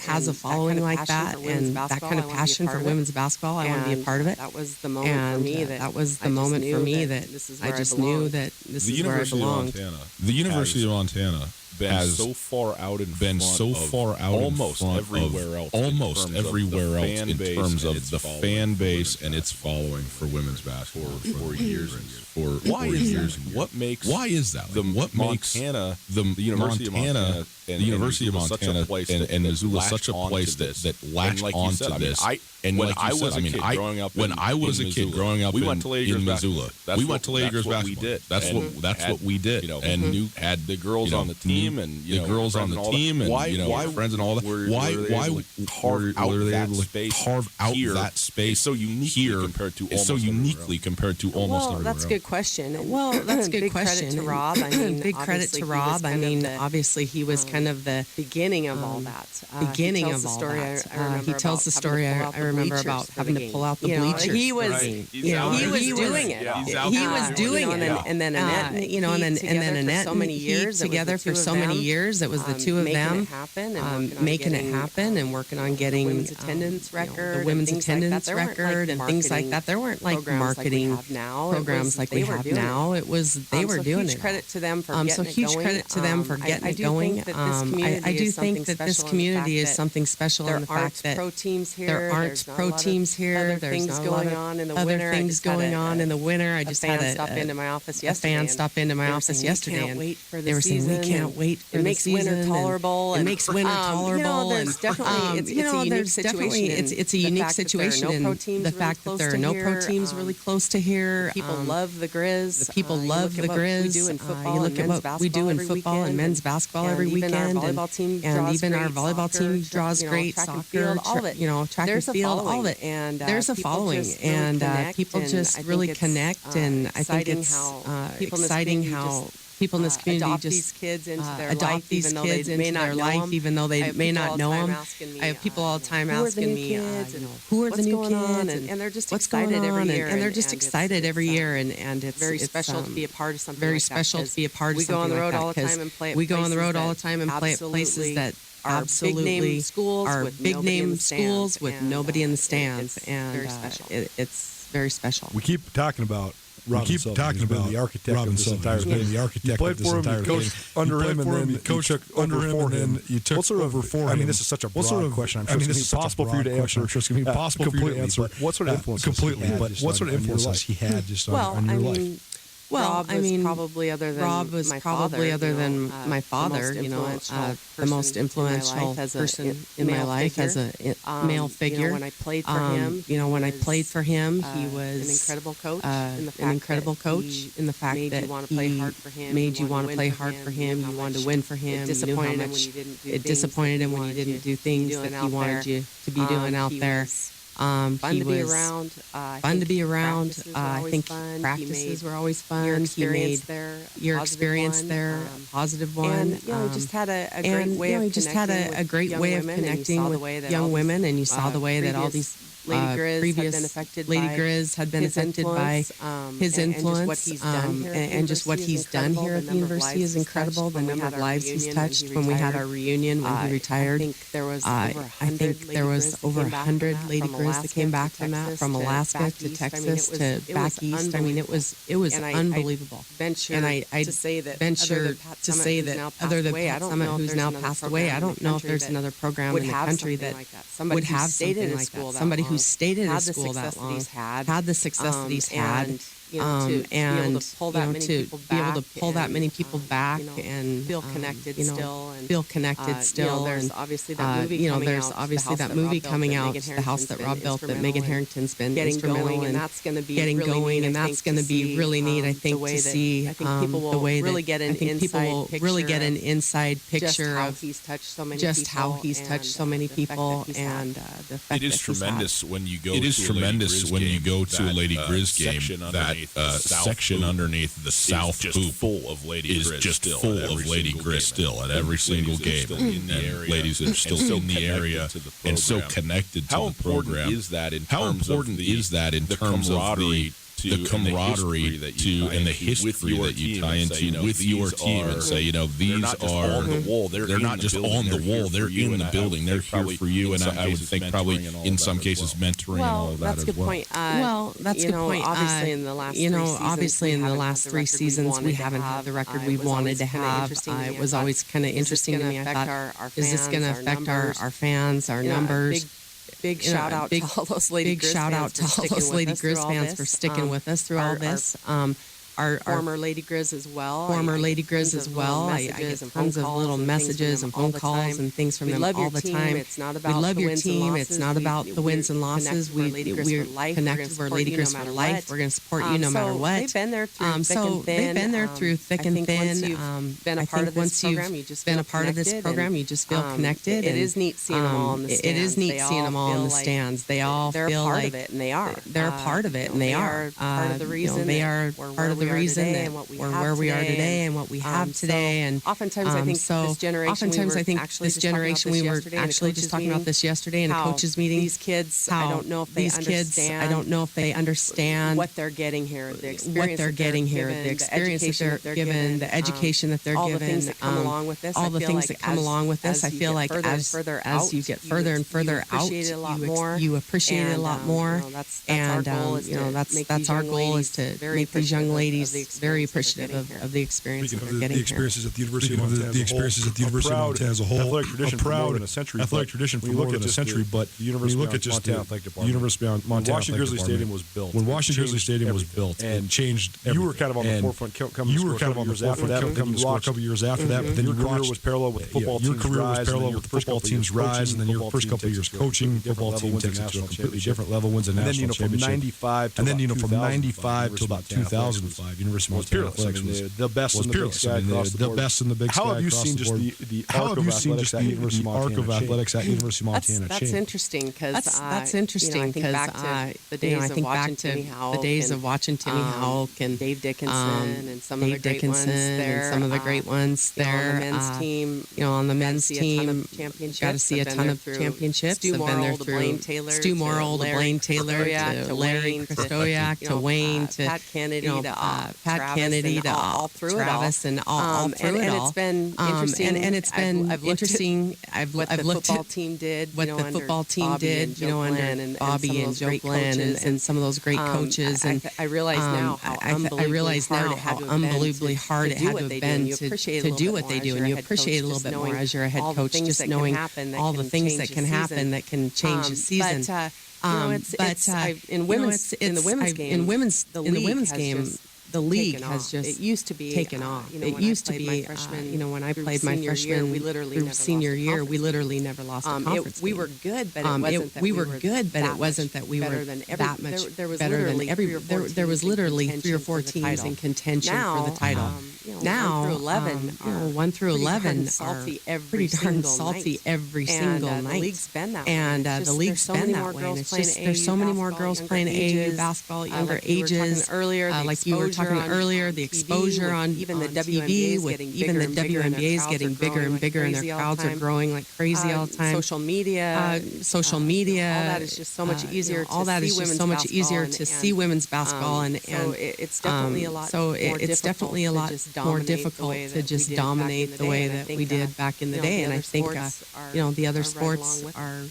has a following like that, and that kind of passion for women's basketball, I want to be a part of it." That was the moment for me. That was the moment for me that I just knew that this is where I belonged. The University of Montana been so far out in front almost everywhere else in terms of the fan base and its following for women's basketball for years and years. Why is that? The University of Montana and Missoula such a place that latched onto this. And when I was a kid growing up, we went to Lady Missoula. We went to Lady Girls basketball. That's what we did. And you had the girls on the team. And the girls on the team, and friends and all that. Why carve out that space so uniquely compared to almost everywhere that's a good question. Well, that's a good question. Big credit to Rob. I mean, big credit to Rob. I mean, obviously he was kind of the beginning of all that. He tells the story. I remember about having to pull out the bleachers. He was doing it. He was doing it, and then Annette, and then Annette and Pete together for so many years. It was the two of them making it happen and working on getting women's attendance record, the women's attendance record, and things like that. There weren't like marketing programs like we have now. It was they were doing it. Huge credit to them for getting it going. I do think that this community is something special in the fact that there aren't pro teams here. There's not a lot of other things going on in the winter. I just had a fan stop into my office yesterday, and they were saying we can't wait for the season. It makes winter tolerable. It makes winter tolerable. There's definitely it's a unique situation in the fact that there are no pro teams really close to here. People love the Grizz. The people love the Grizz. We do in football. You look at what we do in football and men's basketball every weekend, and even our volleyball team draws great soccer, track and field, all of it. And there's a following, and people just really connect, and I think it's exciting how people in this community adopt just these kids into their adopt life, these even though kids they into may not their know life, them. even though I they have may people not all the know time them. asking me, I have people all the time who are the asking new me, kids, and who are the what's new going on, kids, and they're just what's excited going on, every year, and they're just it's excited every year, and it's very it's, special to be a part of something very like that, special to 'cause be a part of we go something on the like road that, all the 'cause time and play at we go on the road places all the that time and play at places absolutely that are absolutely big-name schools are with big nobody in name the schools stands, with and, nobody in the stands, it's and very special. it's very special. We keep talking about Robin keep Sullivan. talking He's been about the architect Robin of this Sullivan. entire He's been thing. the architect You played of this for him, entire you coached thing. under You him, played and for him, then you coached under him, and then you took what sort of over for I him. mean, this is such a What broad sort of question. I'm I sure mean, it's this is gonna be such a impossible for you to broad answer. question. I'm sure it's going to be impossible for you to completely. answer. But what sort of influences completely? he had But just what on- sort of on your influences life? he had just Well, on your I life? mean, Well, Rob I mean, probably other than Rob was my probably father, other you know, than my father, the you know, most the influential most influential person person in my life as a male figure. You know, when I played for him, you know, when I played for him, he was an incredible coach. an incredible coach in the fact made that you want to play hard for him, made you want to win play for hard him, for you knew him. how You wanted to much win for him. It You knew how disappointed him when much you didn't do it things disappointed that him he when you wanted didn't you do to be things doing that he out wanted there. you to be doing out He there. was Fun to be around. Fun to be around. Practices were I always think fun. practices were always fun. Your He experience made there, your experience there a positive one. And you know, he just had a great way of he just had a great way of connecting with young women, and you saw the way that all these Lady Grizz previous had been affected Lady by Grizz had been his affected by influence, his influence, and just what he's done here at the and just what he's done here at the university is incredible. The number of lives he's touched when we had our reunion when he retired. I think there was over 100 Lady Grizz that came back from that, from Alaska to Texas to back east. I mean, it was unbelievable. And I to say that other than Pat Summit, who's now passed away, I don't know if there's another program in the country that would have something like that. Somebody who stayed in a school that long, had the success that he's had, to be able to pull that many people back and feel connected still, and feel connected still. There's obviously that movie coming out, the house that Rob built, that Megan Harrington's been getting instrumental going, in and that's going to be getting really going, neat, and that's going to be really neat. I think to see people will really get an inside picture of of just how he's touched so many people, and the effect It is that he's tremendous had. when you go. It is tremendous when you go to a Lady Grizz game. That section underneath the south hoop full of Lady is Grizz just still full at every of Lady single Grizz still at every single game. And ladies are still in the area and so connected to the program. How important is that in How terms important of the, is that in the terms of camaraderie the camaraderie and the history that you tie into with your team and say, you know, these are on the wall. They're not just on the wall. They're in the building. They're here for you. And I would think probably in some cases mentoring and all of that as well. Well, that's a good point. Obviously, in the last three seasons, we haven't had the record we wanted to have. It was always kind of interesting to me. I thought, is this going to affect our fans, our numbers? Big shout out to all those Lady Grizz fans for sticking with us through all this. Our former Lady Grizz as well. Lady Grizz as well. I get tons of little messages and phone calls and things from them all the time. It's not about we love your wins team. and losses. It's not about the wins and losses. We're connected. We're Lady Grizz for life. We're going to support you no matter what. They've been there through thick and thin. They've been there through thick and thin. I think once you've been a part of this program, you just feel connected. It is neat seeing them all in the stands. It is neat seeing them all in the stands. They all feel like they're part of it, and they are. They're a part of it, and they are part of the reason. They are part of the reason that we're where we are today and what we have today. And oftentimes, I think this generation, we were actually just talking about this yesterday in a coaches meeting. These kids, I don't know if they understand what they're getting here, the experience that they're given, the education that they're given, all the things that come along with this. All the things that come along with this. I feel like as you get further and further out, you appreciate it a lot more. And that's our goal is to make these young ladies very appreciative of the experience that they're getting here. The experiences at the University of Montana as a whole. Athletic tradition for more than a century. Athletic tradition for more than a century, but the University of Montana Washington Grizzly Stadium was built. When Washington Grizzly Stadium was built, and changed everything. You were kind of on the forefront coming to score a couple years after that, but then your career was parallel with your career was parallel with the football team's rise, and then your first couple of years coaching, football team takes it to a completely different level, wins a national championship. And then, from 95 to about 2005, 5. University of Montana Athletics was the best in the Big Sky across the board. The best in the Big Sky. How have you seen just the arc of athletics at University of Montana? That's interesting because that's interesting because the days of watching Timmy Houck and Dave Dickinson and some of the great ones there. Some of the great ones there. On the men's team, on the men's team, got to see a ton of championships. Stu Morrill to Blaine Taylor, to Larry Kristoyak, to Wayne, to Pat Kennedy, to Pat Kennedy, to all through Travis, and all through it all. And it's been interesting. I've looked at what the football team did, under Bobby and Joe Glenn, and some of those great coaches. And I realize now how unbelievably hard it had to have been to do what they do, and you appreciate it a little bit more as you're a head coach, just knowing all the things that can happen that can change the season. In the women's game, the league has just it used to be taken off. It used to be when I played my freshman through senior year, we literally never lost a conference. We were good, but it wasn't that we were that much better than every. There was literally 3 or 4 teams in contention for the title. Now 1 through 11 are pretty darn salty every single night. The league's been that way. And the league's been that way. And it's just there's so many more girls playing AAU basketball at younger ages. Like you were talking earlier, the exposure on even the WNBA with even the WNBA is getting bigger and bigger, and their crowds are growing like crazy all the time. Social media, all that is just so much easier. To see women's basketball, and so it's definitely a lot. So it's definitely a lot more difficult to just dominate the way that we did back in the day. And I think the other sports are.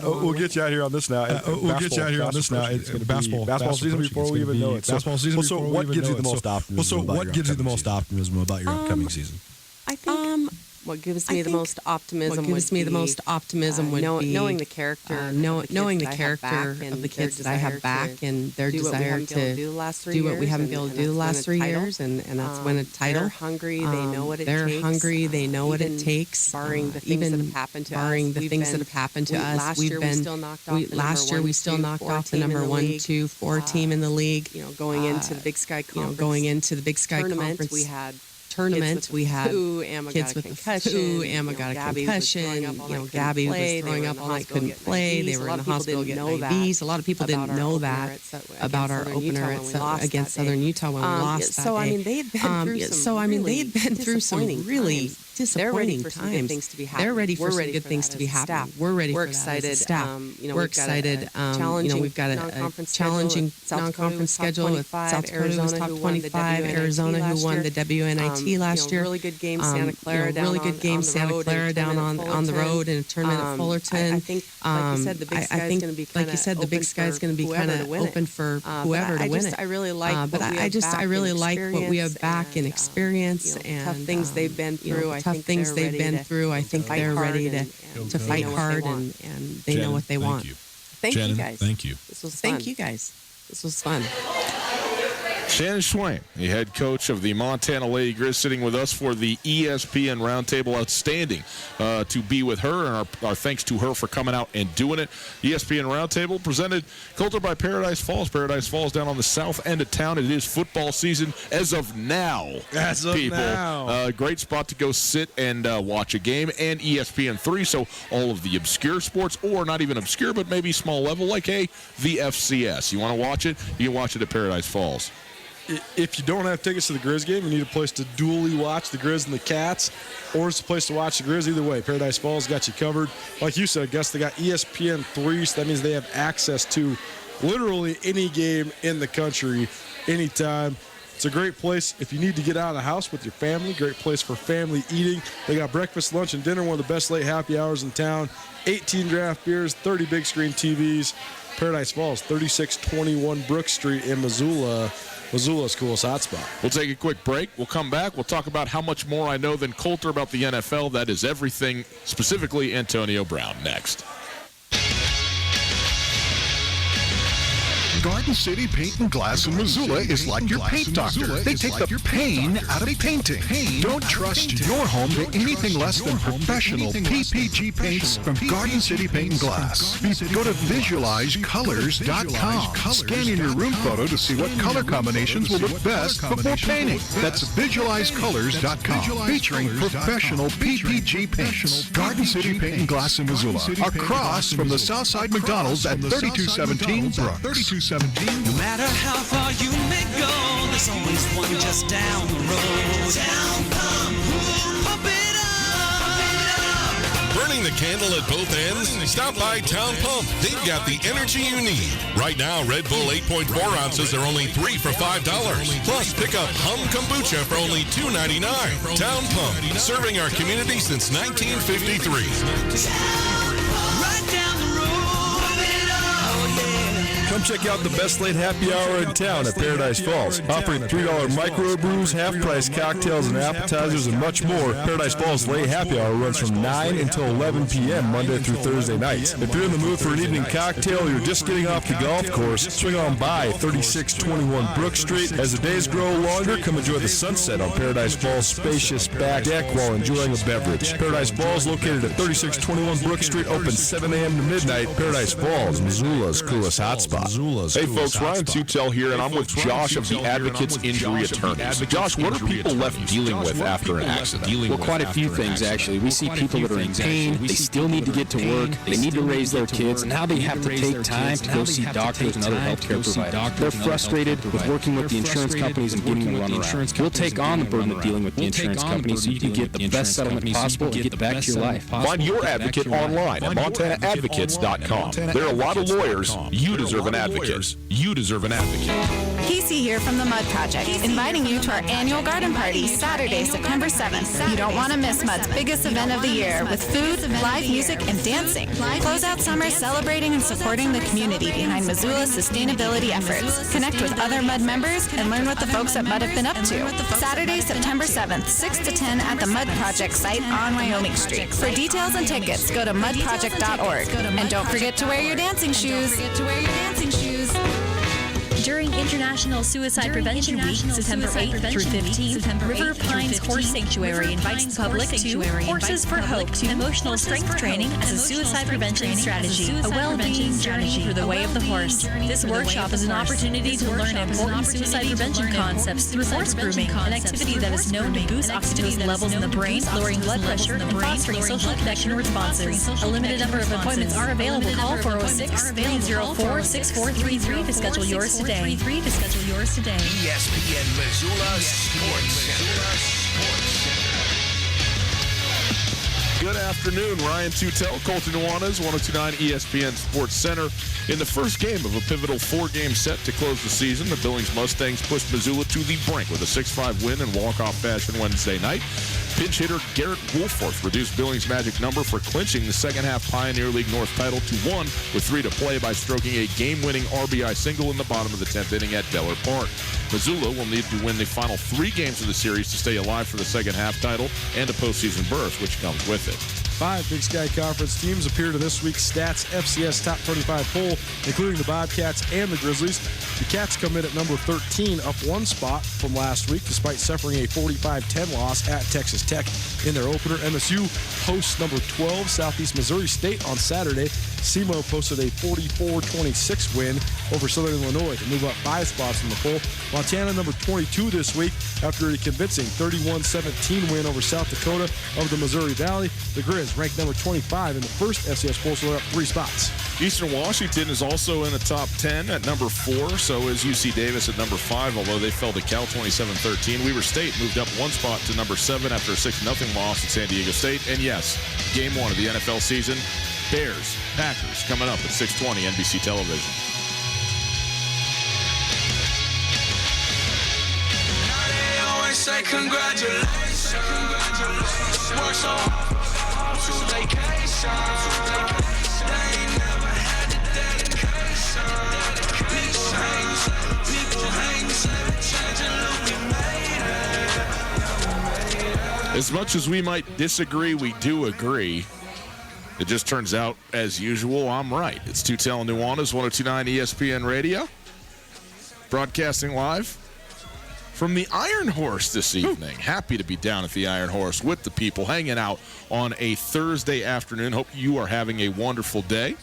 We'll get you out here on this now. Basketball season before we even know it. So what gives you the most optimism about your upcoming season? I think what gives me the most optimism would be knowing the character, of the kids that I have back, and their desire to do what we haven't been able to do the last 3 years, and that's win a title. They're hungry. They know what it takes. They're hungry. They know what it takes. Barring the things that have happened to us, last year we still knocked off the number 1, 2, 4 team in the league. Going into the Big Sky Conference. Going into the Big Sky Conference, we had kids with the flu. Emma got a concussion. Gabby was throwing up all night, couldn't play. They were in the hospital getting IVs. A lot of people didn't know that about our opener against Southern Utah when we lost that day. So I mean, they had been through some really disappointing times. They're ready for some good things to be happening. We're ready for that as a staff. We're excited. We've got a challenging non-conference schedule with South Dakota was top 25, Arizona who won the WNIT last year. Really good game, Santa Clara down on the road in a tournament at Fullerton. I think, like you said, the Big Sky is going to be kind of open for whoever to win it. I really like what we have back in experience and tough things they've been through. I think they're ready to fight hard, and they know what they want. Thank you guys. Thank you. Thank you guys. This was fun. Shannon Swain, the head coach of the Montana Lady Grizz, sitting with us for the ESPN Roundtable. Outstanding to be with her, and our thanks to her for coming out and doing it. ESPN Roundtable presented Coulter by Paradise Falls. Paradise Falls down on the south end of town. It is football season as of now. Great spot to go sit and watch a game, and ESPN3, so all of the obscure sports, or not even obscure, but maybe small level, like, the FCS. You want to watch it? You can watch it at Paradise Falls. If you don't have tickets to the Grizz game, you need a place to dually watch the Grizz and the Cats, or it's a place to watch the Grizz. Either way, Paradise Falls got you covered. Like you said, Gus, they got ESPN3, so that means they have access to literally any game in the country, anytime. It's a great place if you need to get out of the house with your family. Great place for family eating. They got breakfast, lunch, and dinner, one of the best late happy hours in town. 18 draft beers, 30 big screen TVs. Paradise Falls, 3621 Brook Street in Missoula. Missoula's coolest hotspot. We'll take a quick break. We'll come back. We'll talk about how much more I know than Coulter about the NFL. That is everything, specifically Antonio Brown, next. Garden City Paint and Glass in Missoula is like your paint doctor. They take the pain out of painting. Don't trust your home to anything less than professional PPG paints from Garden City Paint and Glass. Go to visualizecolors.com. Scan in your room photo to see what color combinations will look best before painting. That's visualizecolors.com. Featuring professional PPG paints. Garden City Paint and Glass in Missoula. Across from the Southside McDonald's at 3217 Brooks. No matter how far you may go, there's always one just down the road. Town Pump, pump it up. Burning the candle at both ends? Stop by Town Pump. They've got the energy you need. Right now, Red Bull 8.4 ounces are only 3 for $5. Plus, pick up Hum Kombucha for only $2.99. Town Pump, serving our community since 1953. Come check out the best late happy hour in town at Paradise Falls. Offering $3 microbrews, half-price cocktails and appetizers, and much more. Paradise Falls late happy hour runs from 9 until 11 p.m. Monday through Thursday nights. If you're in the mood for an evening cocktail or you're just getting off the golf course, swing on by 3621 Brook Street. As the days grow longer, come enjoy the sunset on Paradise Falls' spacious back deck while enjoying a beverage. Paradise Falls, located at 3621 Brook Street, open 7 a.m. to midnight. Paradise Falls, Missoula's coolest hotspot. Hey folks, Ryan Tutel here, and I'm with Josh of the Advocates Injury Attorneys. Josh, what are people left dealing with after an accident? Well, quite a few things, actually. We see people that are in pain. They still need to get to work. They need to raise their kids, and now they have to take time to go see doctors and other healthcare providers. They're frustrated with working with the insurance companies and getting them run around. We'll take on the burden of dealing with the insurance companies so you can get the best settlement possible and get back to your life. Find your advocate online at montanaadvocates.com. There are a lot of lawyers. You deserve an advocate. You deserve an advocate. Casey here from the Mud Project, inviting you to our annual garden party Saturday, September 7th. You don't want to miss Mud's biggest event of the year with food, live music, and dancing. Close out summer celebrating and supporting the community behind Missoula's sustainability efforts. Connect with other Mud members and learn what the folks at Mud have been up to. Saturday, September 7th, 6 to 10 at the Mud Project site on Wyoming Street. For details and tickets, go to mudproject.org. And don't forget to wear your dancing shoes. During International Suicide Prevention Week, September 8th through 15th, River Pines Horse Sanctuary invites the public to Horses for Hope, emotional strength training as a suicide prevention strategy, a well-being journey through the way of the horse. This workshop is an opportunity to learn important suicide prevention concepts through horse grooming, an activity that is known to boost oxytocin levels in the brain, lowering blood pressure, and fostering social connection responses. A limited number of appointments are available. Call 406-304-6433 to schedule yours today. ESPN Missoula Sports Center. Good afternoon, Ryan Tutel, Colton Nuanez, 102.9 ESPN Sports Center. In the first game of a pivotal 4-game set to close the season, the Billings Mustangs pushed Missoula to the brink with a 6-5 win in walk-off fashion Wednesday night. Pinch hitter Garrett Woolforth reduced Billings' magic number for clinching the second-half Pioneer League North title to 1 with 3 to play by stroking a game-winning RBI single in the bottom of the 10th inning at Beller Park. Missoula will need to win the final 3 games of the series to stay alive for the second-half title and a postseason berth, which comes with it. 5 Big Sky Conference teams appear to this week's Stats FCS Top 25 poll, including the Bobcats and the Grizzlies. The Cats come in at number 13, up 1 spot from last week, despite suffering a 45-10 loss at Texas Tech in their opener. MSU hosts number 12, Southeast Missouri State, on Saturday. SEMO posted a 44-26 win over Southern Illinois to move up 5 spots in the poll. Montana number 22 this week after a convincing 31-17 win over South Dakota of the Missouri Valley. The Grizz ranked number 25 in the first FCS poll, so they're up 3 spots. Eastern Washington is also in the top 10 at number 4. So is UC Davis at number 5, although they fell to Cal 27-13. Weaver State moved up 1 spot to number 7 after a 6-0 loss at San Diego State. And yes, game 1 of the NFL season, Bears, Packers, coming up at 6:20 NBC television. Say congratulations. Work so hard to vacation. They ain't never had the dedication. People hang, changing, look, we made it. As much as we might disagree, we do agree. It just turns out, as usual, I'm right. It's Tutel and Nuanez, 102.9 ESPN Radio. Broadcasting live from the Iron Horse this evening. Happy to be down at the Iron Horse with the people, hanging out on a Thursday afternoon. Hope you are having a wonderful day.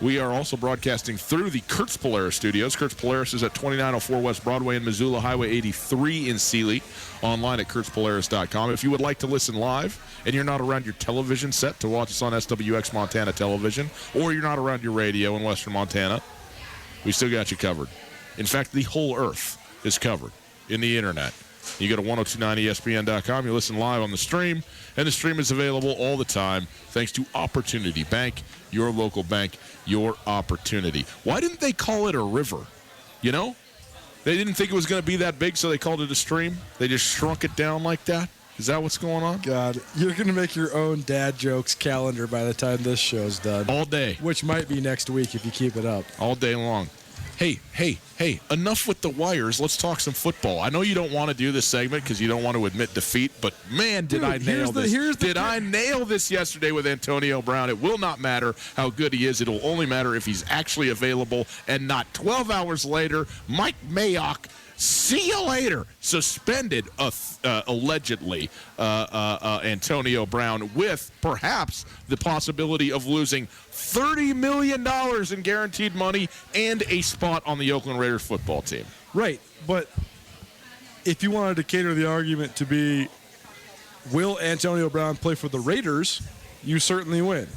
We are also broadcasting through the Kurtz Polaris studios. Kurtz Polaris is at 2904 West Broadway in Missoula, Highway 83 in Sealy. Online at kurtzpolaris.com. If you would like to listen live and you're not around your television set to watch us on SWX Montana Television, or you're not around your radio in Western Montana, we still got you covered. In fact, the whole earth is covered in the internet. You go to 1029ESPN.com, you listen live on the stream, and the stream is available all the time thanks to Opportunity Bank, your local bank, your opportunity. Why didn't they call it a river? You know? They didn't think it was going to be that big, so they called it a stream? They just shrunk it down like that? Is that what's going on? God, you're going to make your own dad jokes calendar by the time this show's done. All day. Which might be next week if you keep it up. All day long. Hey, enough with the wires. Let's talk some football. I know you don't want to do this segment because you don't want to admit defeat, but man, did I nail this. Did I nail this yesterday with Antonio Brown? It will not matter how good he is. It'll only matter if he's actually available and not 12 hours later, Mike Mayock, see you later, suspended, allegedly, Antonio Brown with perhaps the possibility of losing $30 million in guaranteed money and a spot on the Oakland Raiders football team. Right, but if you wanted to cater the argument to be, will Antonio Brown play for the Raiders, you certainly win.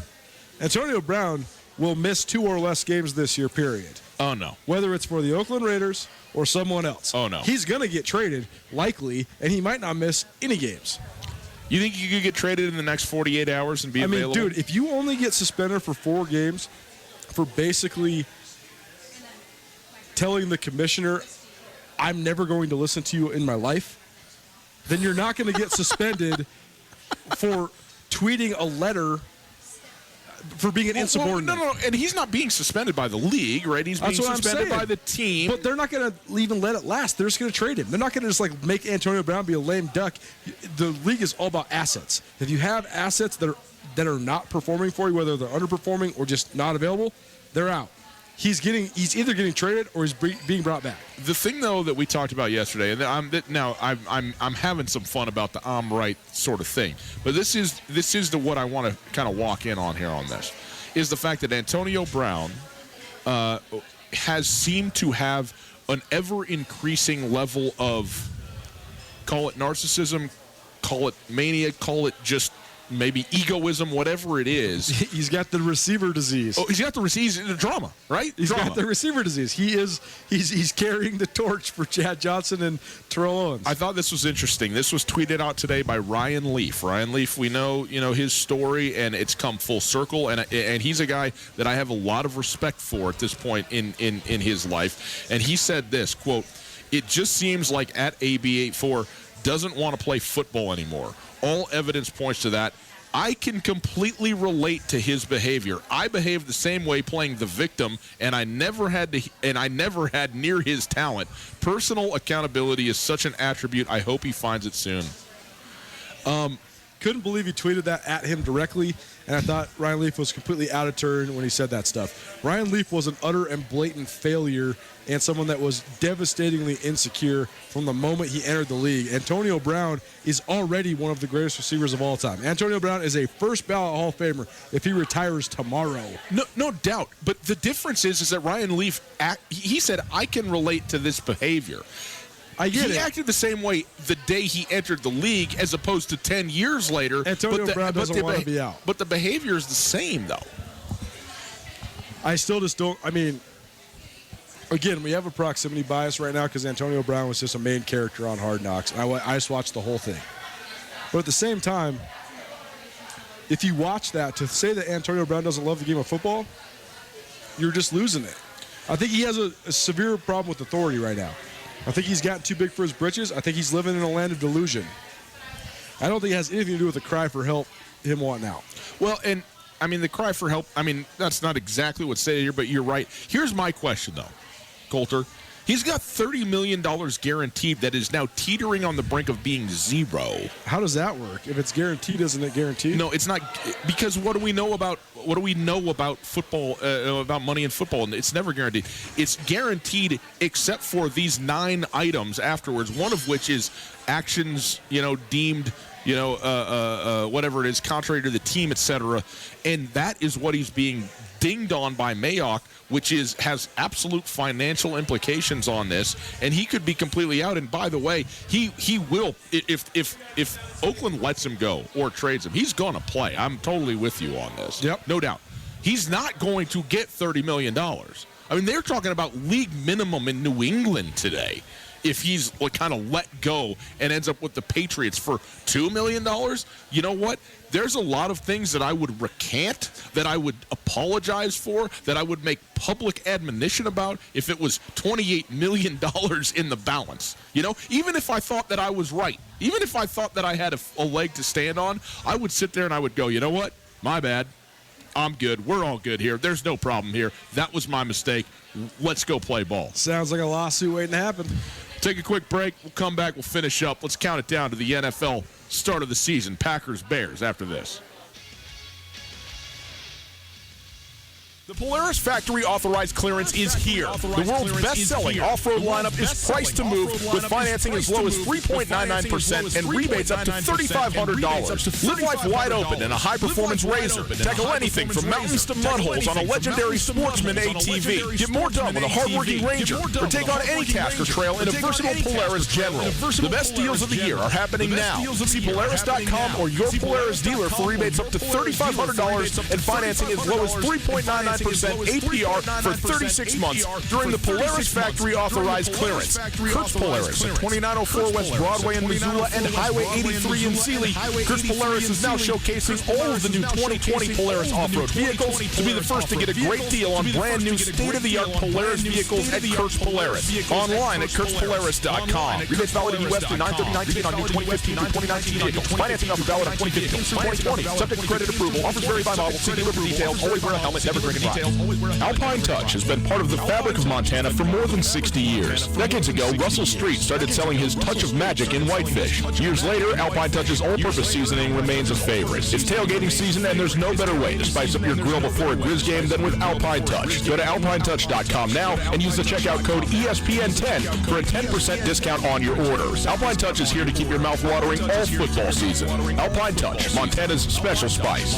Antonio Brown will miss 2 or less games this year, period. Oh, no. Whether it's for the Oakland Raiders or someone else. Oh, no. He's going to get traded, likely, and he might not miss any games. You think you could get traded in the next 48 hours and be available? I mean, dude, if you only get suspended for 4 games for basically telling the commissioner, I'm never going to listen to you in my life, then you're not going to get suspended for tweeting a letter for being an insubordinate. No, and he's not being suspended by the league, right? He's being suspended by the team. But they're not going to even let it last. They're just going to trade him. They're not going to just like make Antonio Brown be a lame duck. The league is all about assets. If you have assets that are not performing for you, whether they're underperforming or just not available, they're out. He's either getting traded or he's being brought back. The thing though that we talked about yesterday, and I'm having some fun about the I'm right sort of thing, but this is what I want to kind of walk in on here on this, is the fact that Antonio Brown has seemed to have an ever increasing level of, call it narcissism, call it mania, call it just maybe egoism, whatever it is. He's got the receiver disease. Oh, he's got the drama, right? He's got the receiver disease. He's carrying the torch for Chad Johnson and Terrell Owens. I thought this was interesting. This was tweeted out today by Ryan Leaf. Ryan Leaf, we know his story, and it's come full circle. And he's a guy that I have a lot of respect for at this point in his life. And he said this, quote, "It just seems like at AB84 doesn't want to play football anymore. All evidence points to that. I can completely relate to his behavior. I behaved the same way playing the victim, and I never had near his talent. Personal accountability is such an attribute. I hope he finds it soon." Couldn't believe he tweeted that at him directly, and I thought Ryan Leaf was completely out of turn when he said that stuff. Ryan Leaf was an utter and blatant failure and someone that was devastatingly insecure from the moment he entered the league. Antonio Brown is already one of the greatest receivers of all time. Antonio Brown is a first ballot Hall of Famer if he retires tomorrow. No doubt. But the difference is that Ryan Leaf, he said, I can relate to this behavior. He acted the same way the day he entered the league as opposed to 10 years later. Antonio Brown doesn't want to be out. But the behavior is the same, though. I still just don't. I mean, again, we have a proximity bias right now because Antonio Brown was just a main character on Hard Knocks. I just watched the whole thing. But at the same time, if you watch that, to say that Antonio Brown doesn't love the game of football, you're just losing it. I think he has a severe problem with authority right now. I think he's gotten too big for his britches. I think he's living in a land of delusion. I don't think it has anything to do with the cry for help, him wanting out. Well, and, I mean, the cry for help, I mean, that's not exactly what's stated here, but you're right. Here's my question, though, Coulter. He's got $30 million guaranteed that is now teetering on the brink of being zero. How does that work? If it's guaranteed, isn't it guaranteed? No, it's not, because what do we know about football, about money in football? It's never guaranteed. It's guaranteed except for these 9 items afterwards, one of which is actions, deemed, whatever it is, contrary to the team, etc. And that is what he's being dinged on by Mayock, which has absolute financial implications on this, and he could be completely out. And by the way, he will, if Oakland lets him go or trades him, he's going to play. I'm totally with you on this. Yep, no doubt. He's not going to get $30 million. I mean, they're talking about league minimum in New England today. If he's kind of let go and ends up with the Patriots for $2 million, you know what? There's a lot of things that I would recant, that I would apologize for, that I would make public admonition about if it was $28 million in the balance. Even if I thought that I was right, even if I thought that I had a leg to stand on, I would sit there and I would go, you know what? My bad. I'm good. We're all good here. There's no problem here. That was my mistake. Let's go play ball. Sounds like a lawsuit waiting to happen. Take a quick break. We'll come back. We'll finish up. Let's count it down to the NFL start of the season. Packers-Bears after this. The Polaris Factory Authorized Clearance is here. The world's best-selling off-road lineup is priced to move with financing as low as 3.99% and rebates up to $3,500. Live life wide open in a high-performance RZR. Tackle anything from mountains to mudholes on a legendary Sportsman ATV. Get more done with a hardworking Ranger. Or take on any task or trail in a versatile Polaris General. The best deals of the year are happening now. See Polaris.com or your Polaris dealer for rebates up to $3,500 and financing as low as 3.99% APR for 36 months during the Polaris Factory Authorized Clearance. Kurtz Polaris at 2904 West Broadway in Missoula and Highway 83 in Sealy. Kurtz Polaris is now showcasing all of the new 2020 Polaris off-road vehicles to be the first to get a great deal on brand new state-of-the-art Polaris vehicles at Kurtz Polaris. Online at KurtzPolaris.com. Rebates valid in U.S. through 9/30/19 on new 2015 through 2019 vehicles. Financing offer valid on 2015 through 2020. Subject to credit approval. Offers vary by model. See dealer for details. Always wear a helmet. Never drink and drive. Alpine Touch has been part of the fabric of Montana for more than 60 years. Decades ago, Russell Street started selling his Touch of Magic in Whitefish. Years later, Alpine Touch's all-purpose seasoning remains a favorite. It's tailgating season, and there's no better way to spice up your grill before a Grizz game than with Alpine Touch. Go to alpinetouch.com now and use the checkout code ESPN10 for a 10% discount on your order. Alpine Touch is here to keep your mouth watering all football season. Alpine Touch, Montana's special spice.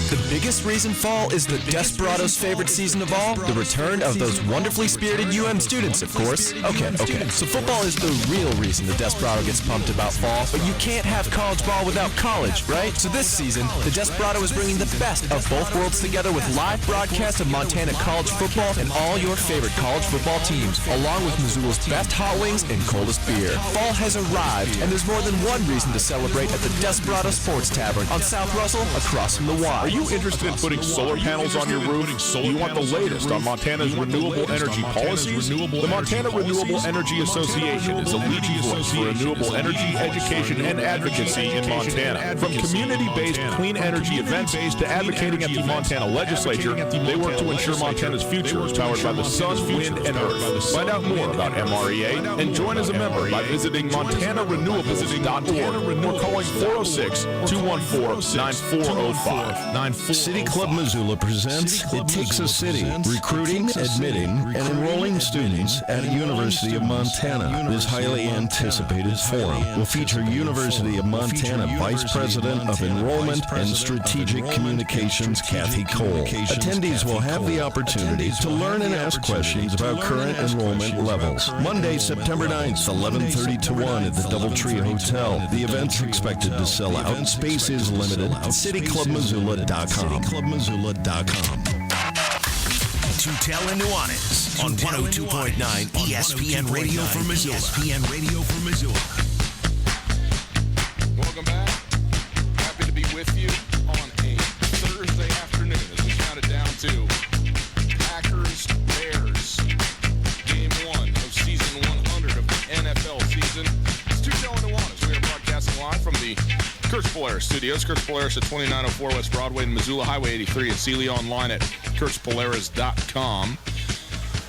The biggest reason fall is the Desperados' favorite season of all, the return of those wonderfully spirited UM students, of course. Okay, so football is the real reason the Desperado gets pumped about fall, but you can't have college ball without college, right? So this season, the Desperado is bringing the best of both worlds together with live broadcasts of Montana college football and all your favorite college football teams, along with Missoula's best hot wings and coldest beer. Fall has arrived, and there's more than one reason to celebrate at the Desperado Sports Tavern on South Russell across from the Y. Are you interested in putting solar panels on your roof? You want the latest on Montana's renewable energy policies? The Montana Renewable Energy Association is a leading voice for renewable energy education and advocacy in Montana. From community-based clean energy events to advocating at the Montana legislature, they work to ensure Montana's future is powered by the sun, wind, and earth. Find out more about MREA and join as a member by visiting montanarenewables.org or calling 406-214-9405. City Club Missoula presents It Takes a City, recruiting, admitting, and enrolling students at University of Montana. This highly anticipated forum will feature University of Montana Vice President of Enrollment and Strategic Communications, Kathy Cole. Attendees will have the opportunity to learn and ask questions about current enrollment levels. Monday, September 9th, 11:30 to 1 at the Doubletree Hotel. The event's expected to sell out and space is limited. CityClubMissoula.com. CityClubMissoula.com. To Tell in Nuanez on 102.9 ESPN Radio for Missoula. ESPN Radio for Missoula. Welcome back. Happy to be with you on a Thursday afternoon as we count it down to Packers-Bears. Game 1 of season 100 of the NFL season. It's To Tell in Nuanez. We are broadcasting live from the Kurtz Polaris Polaris Studios. Kurtz Polaris at 2904 West Broadway in Missoula, Highway 83 in Sealy, online at kurtzpolaris.com.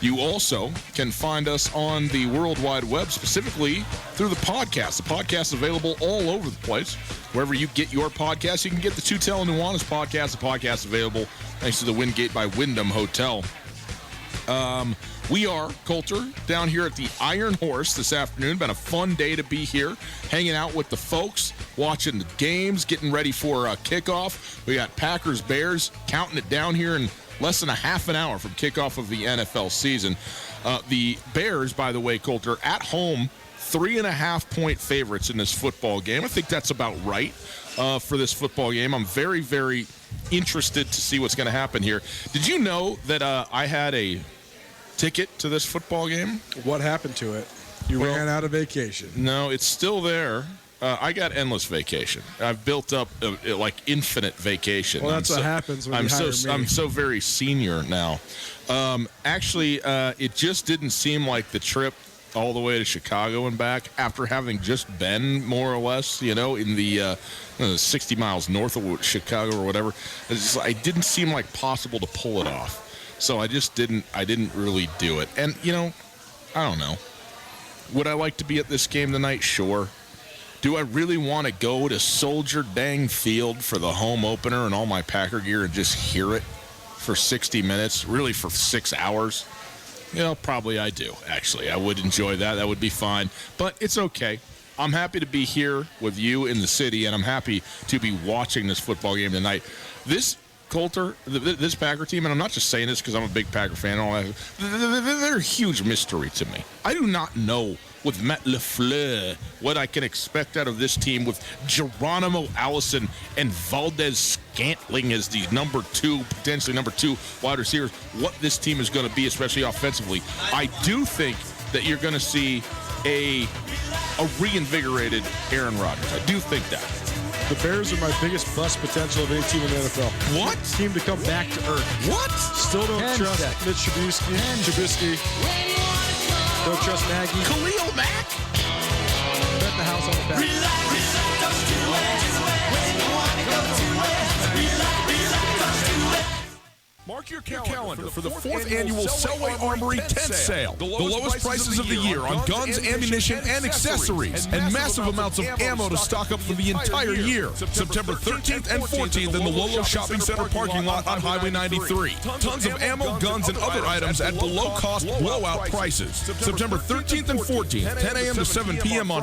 You also can find us on the World Wide Web, specifically through the podcast. The podcast is available all over the place. Wherever you get your podcast, you can get the Two Tell Nuanez podcast. The podcast is available thanks to the Wingate by Wyndham Hotel. We are, Coulter, down here at the Iron Horse this afternoon. Been a fun day to be here, hanging out with the folks, watching the games, getting ready for kickoff. We got Packers-Bears counting it down here in less than a half an hour from kickoff of the NFL season. The Bears, by the way, Coulter, at home, 3.5-point favorites in this football game. I think that's about right for this football game. I'm very, very interested to see what's going to happen here. Did you know that I had a ticket to this football game? What happened to it? You ran out of vacation. No, it's still there. I got endless vacation. I've built up like infinite vacation. Well, that's what happens when you hire me. I'm so very senior now. Actually, it just didn't seem like the trip all the way to Chicago and back after having just been more or less, in the 60 miles north of Chicago or whatever. It didn't seem like possible to pull it off. So I didn't really do it. And, I don't know. Would I like to be at this game tonight? Sure. Do I really want to go to Soldier Dang Field for the home opener and all my Packer gear and just hear it for 60 minutes, really for 6 hours? Probably I do, actually. I would enjoy that. That would be fine. But it's okay. I'm happy to be here with you in the city, and I'm happy to be watching this football game tonight. This Coulter, this Packer team, and I'm not just saying this because I'm a big Packer fan and all that, they're a huge mystery to me. I do not know with Matt LaFleur what I can expect out of this team with Geronimo Allison and Valdez Scantling as the potentially number two wide receivers, what this team is going to be, especially offensively. I do think that you're going to see a reinvigorated Aaron Rodgers. I do think that. The Bears are my biggest bust potential of any team in the NFL. What? Team to come back to earth. What? Still don't trust Mitch Trubisky. Don't trust Nagy. Khalil Mack? Bet the house on the back. Mark your calendar for the fourth annual Selway Armory tent sale. The lowest prices of the year on guns, ammunition, and accessories, and massive amounts of ammo to stock up for the entire year. September 13th and 14th in the Lolo Shopping Center parking lot on Highway 93. Tons of ammo, guns, and other items at below-cost blowout prices. September 13th and 14th, 10 a.m. to 7 p.m. on